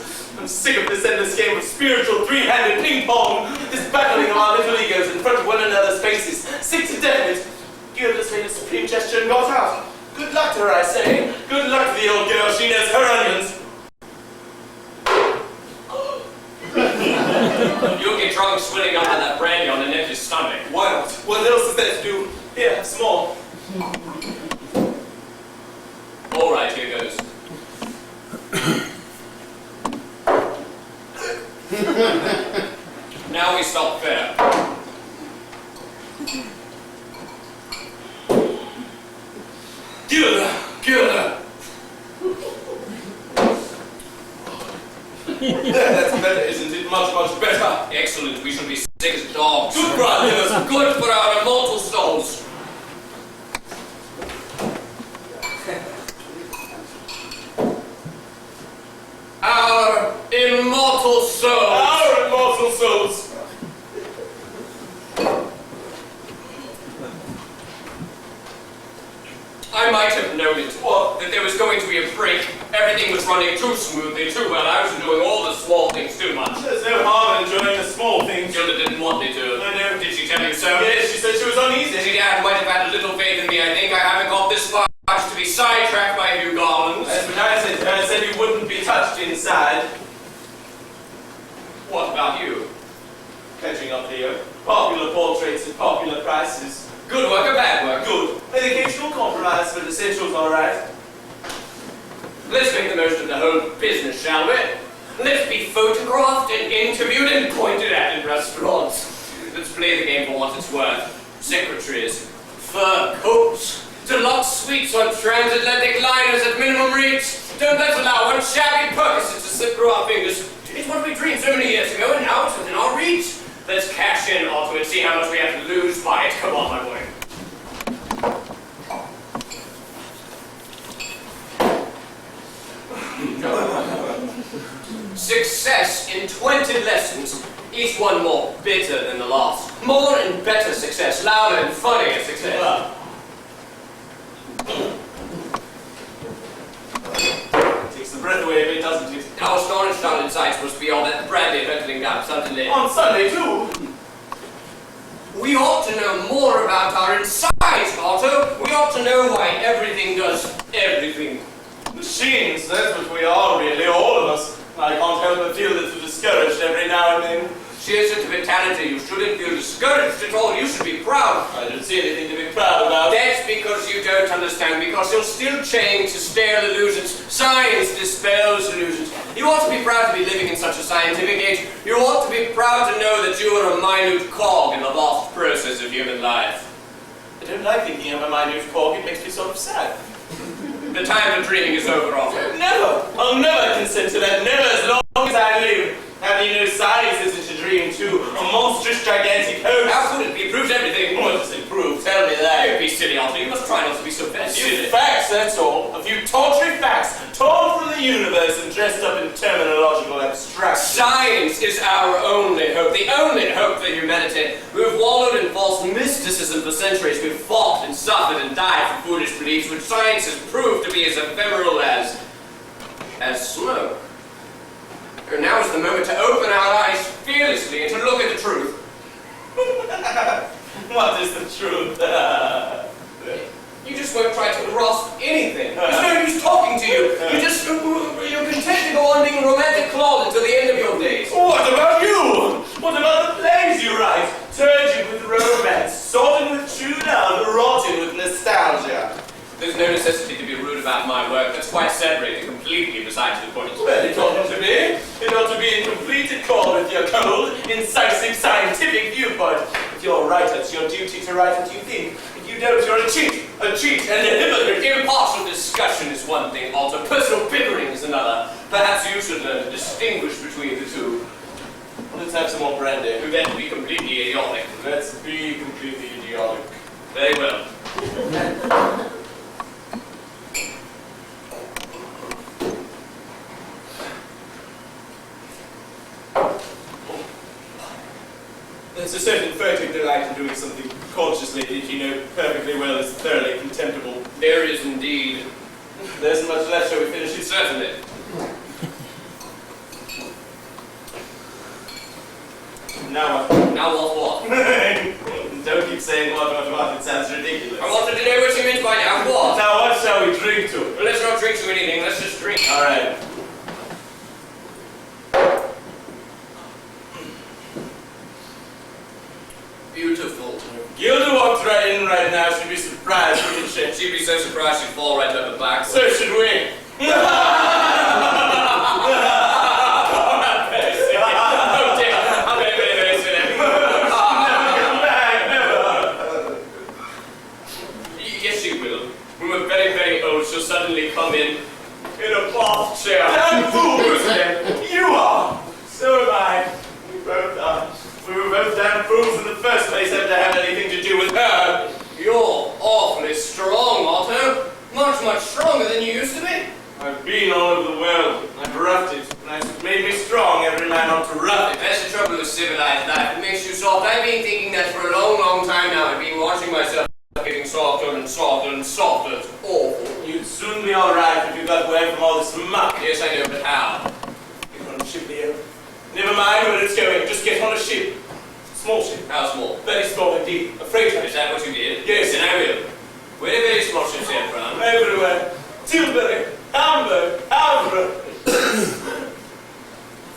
I'm sick of this endless game of spiritual three-handed ping-pong, this battling of our little egos in front of one another's faces. Sick to death of it. Gilda's made a supreme gesture and got out. Good luck to her, I say. Good luck to the old girl. She knows her onions. You'll get drunk swilling up on that brandy on an empty stomach. Why not? What else is there to do? Here, have some more. All right, here goes. Now we stop there. Gilda! That's better, isn't it? Much, much better. Excellent, we shall be sick as dogs. Good for our livers. Good for our immortal souls. Our immortal souls. Our immortal souls. I might have known it. What? That there was going to be a break. Everything was running too smoothly, too well. I was doing all the small things too much. There's no harm in enjoying the small things. Gilda didn't want me to. I know. Did she tell you so? Yes, she said she was uneasy. She might have had a little faith in me. I think I haven't got this far to be sidetracked by Hugh Garlands. That's what I said to her. I said you wouldn't be touched inside. What about you? Catching up here. Popular portraits at popular prices. Good work or bad work? Good. An occasional compromise, but essentials all right. Let's make the most of the whole business, shall we? Let's be photographed and interviewed and pointed at in restaurants. Let's play the game for what it's worth. Secretaries, fur coats, deluxe suites on transatlantic liners at minimum rates. Don't let's allow one shabby Percocet to slip through our fingers. It's what we dreamed so many years ago, and now it's within our reach. Let's cash in onto it, see how much we have to lose by it. Come on, my boy. Success in 20 lessons, each one more bitter than the last. More and better success, louder and funnier success. Takes the breath away a bit, doesn't it? How astonished our insides must be all that brandy hurtling down suddenly. On Sunday, too. We ought to know more about our insides, Otto. We ought to know why everything does everything. Machines, that's what we are, really, all of us. I can't help but feel a little discouraged every now and then. Sheer sentimentality, you shouldn't feel discouraged at all. You should be proud. I don't see anything to be proud about. That's because you don't understand, because you're still chained to stale illusions. Science dispels illusions. You ought to be proud to be living in such a scientific age. You ought to be be proud to know that you are a minute cog in the vast process of human life. I don't like thinking I'm a minute cog. It makes me sort of sad. The time of dreaming is over, Arthur. Never! I'll never consent to that. Never as long as I live. Have you no size isn't a dream too? A monstrous, gigantic host. How could it be? It proves everything. What does it prove? Tell me that. Don't be silly, Arthur. You must try not to be so very A silly. few facts, that's all. A few tawdry facts, torn from the universe and dressed up in terminological abstraction. Science is our only hope, the only hope for humanity. We've wallowed in false mysticism for centuries. We've fought and suffered and died for foolish beliefs, which science has proved to be as ephemeral as smoke. And now is the moment to open our eyes fearlessly and to look at the truth. What is the truth? You just won't try to grasp anything. There's no use talking to you. You're content to go on being a romantic clod until the end of your days. What about you? What about the plays you write? Turgid with romance, sodden with true love, rotten with nostalgia. There's no necessity to be rude about my work. That's quite separated, completely besides the point. Well, it ought to be. It ought to be in complete accord with your cold, incisive, scientific viewpoint. If you're a writer, it's your duty to write what you think. If you don't, you're a cheat, and a hypocrite. Impartial discussion is one thing, Alter. Personal bickering is another. Perhaps you should learn to distinguish between the two. Let's have some more brandy. Then be completely idiotic. Let's be completely idiotic. Very well. There's a certain furtive delight in doing something consciously that you know perfectly well is thoroughly contemptible. There is indeed. There isn't much left, shall we finish it? Certainly. Now what? Now what? Don't keep saying what, it sounds ridiculous. I wanted to know what you meant by now. What? Now what shall we drink to? Well, let's not drink to anything. Let's just drink. Alright. Beautiful. Gilda walked right in right now. She'd be surprised, wouldn't she? She'd be so surprised she'd fall right over back. So should we. Yes, she will. When we're very, very old, she'll suddenly come in a bath chair. Damn fools! You are! So am I. We both are. We were both damn fools in the first place ever to have anything to do with her. You're awfully strong, Otto. Much, much stronger than you used to be. I've been all over the world. I've roughed it. And it's made me strong. Every man ought to rough it. That's the trouble with civilized life. It makes you soft. I've been thinking that for a long, long time now. I've been watching myself getting softer and softer and softer. It's awful. You'd soon be all right if you got away from all this muck. Yes, I know, but how? Get on a ship, Leo. Never mind where it's going. Just get on a ship. Small ship. How small? Very small indeed. A freighter. Is that what you did? Yes. Then I will. Where do very small ships head from? Everywhere. Tilbury, Hamburg, Havre.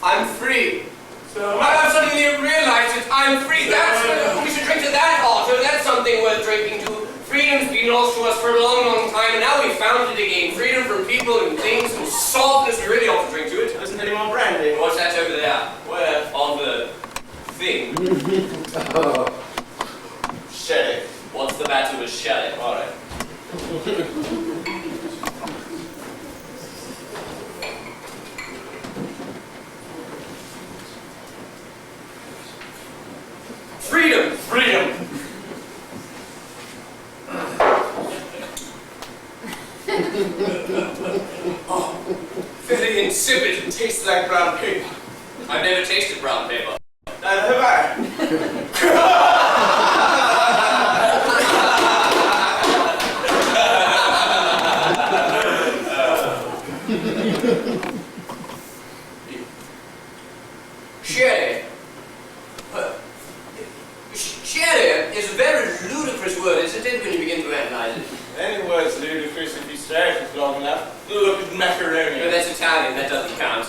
I'm free. So I've suddenly realized that I'm free. We should drink to that, Otto. That's something worth drinking to. Freedom's been lost to us for a long, long time, and now we've found it again. Freedom from people and things and softness. We really ought to drink to it. isn't any more brandy. What's that over there? Where? On the thing. Sherry. What's the matter with Shelley? All right. Freedom! Freedom. Very insipid. It tastes like brown paper. I've never tasted brown paper. Neither have I. Sherry. Sherry is a very ludicrous word, isn't it, when you begin to analyze it? Any word's ludicrous if you stare at it long enough. Look at macaroni. No, that's Italian, that doesn't count.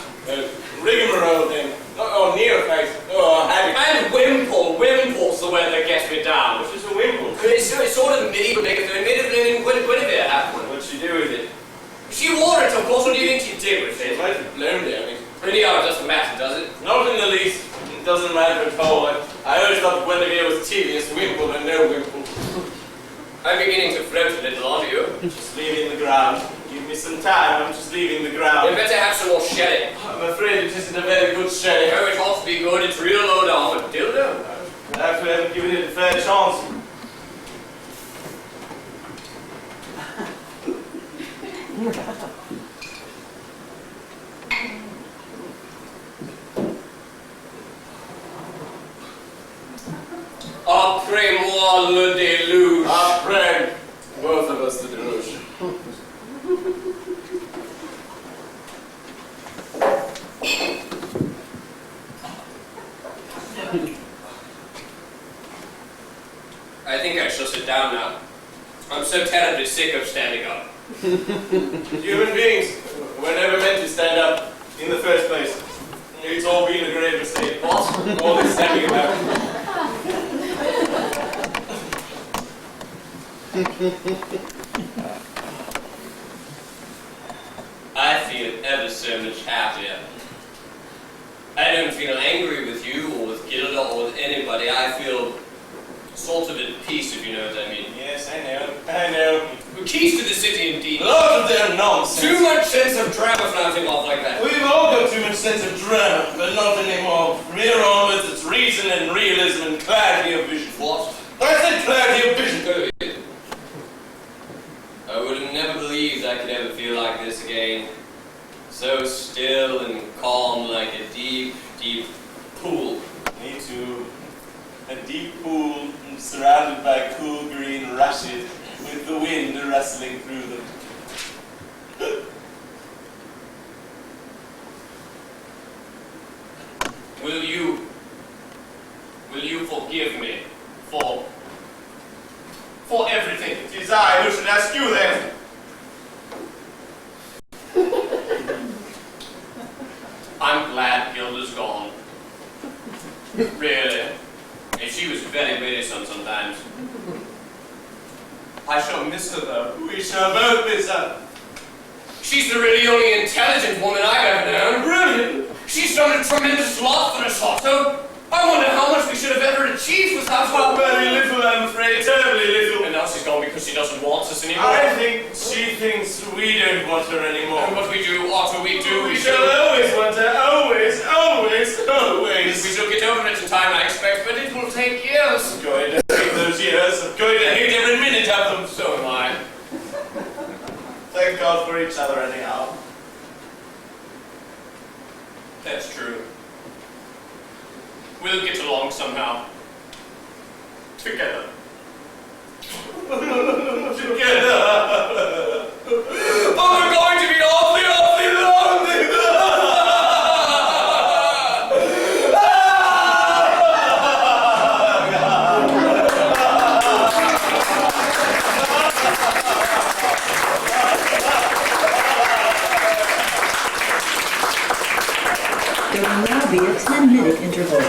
Rigmarole then. Oh, neophyte. Oh, haddock. And wimple. Wimple's the word that gets me down. What's just a wimple? It's sort of medieval, medieval in Guinevere, happened. What'd she do with it? She wore it, of course. What do you think she did with It it? might have blown down it. Anyhow, it doesn't matter, does it? Not in the least. It doesn't matter at all. I always thought Guinevere was tedious, wimple and no wimple. I'm beginning to float a little, aren't you? Just leaving the ground. Give me some time, I'm just leaving the ground. You'd better have some more shelly. I'm afraid it isn't a very good shelly. Oh, it ought to be good. It's real low down, but dildo. Perhaps we haven't given it a fair chance. Après-moi le déluge. Après, both of us the deluge. I think I shall sit down now. I'm so terribly sick of standing up. Human beings were never meant to stand up in the first place. It's all been a great mistake. What? All this standing about. I feel ever so much happier. I don't feel angry with you or with Gilda or with anybody. I feel sort of at peace, if you know what I mean. Yes, I know. I know. Keys to the city, indeed. Lots of their nonsense. Too much sense of drama flouting off like that. We've all got too much sense of drama, but not anymore. From here onwards, it's reason and realism and clarity of vision. What? I said clarity of vision. I would have never believed I could ever feel like this again. So still and calm like a deep, deep pool. Me too. A deep pool surrounded by cool green rushes with the wind rustling through them. Will you forgive me for everything? It is I who should ask you then. I'm glad Gilda's gone. Really. And she was very wearisome sometimes. I shall miss her though. We shall both miss her. She's the really only intelligent woman I've ever known. Brilliant. She's done a tremendous lot for us, Otto. I wonder how much we should have ever achieved without her. Very little, I'm afraid. Terribly little. And now she's gone because she doesn't want us anymore. I think she thinks we don't want her anymore. And what we do, Otto, we do. We shall always want her. Always, always, always. We shall get over it in time, I expect, but it will take years. I'm going to hate those years. I'm going to hate every minute of them. So am I. Thank God for each other anyhow. That's true. We'll get along somehow. Together. Together. Oh, we're going to be awfully, awfully lonely. There will now be a 10-minute interval.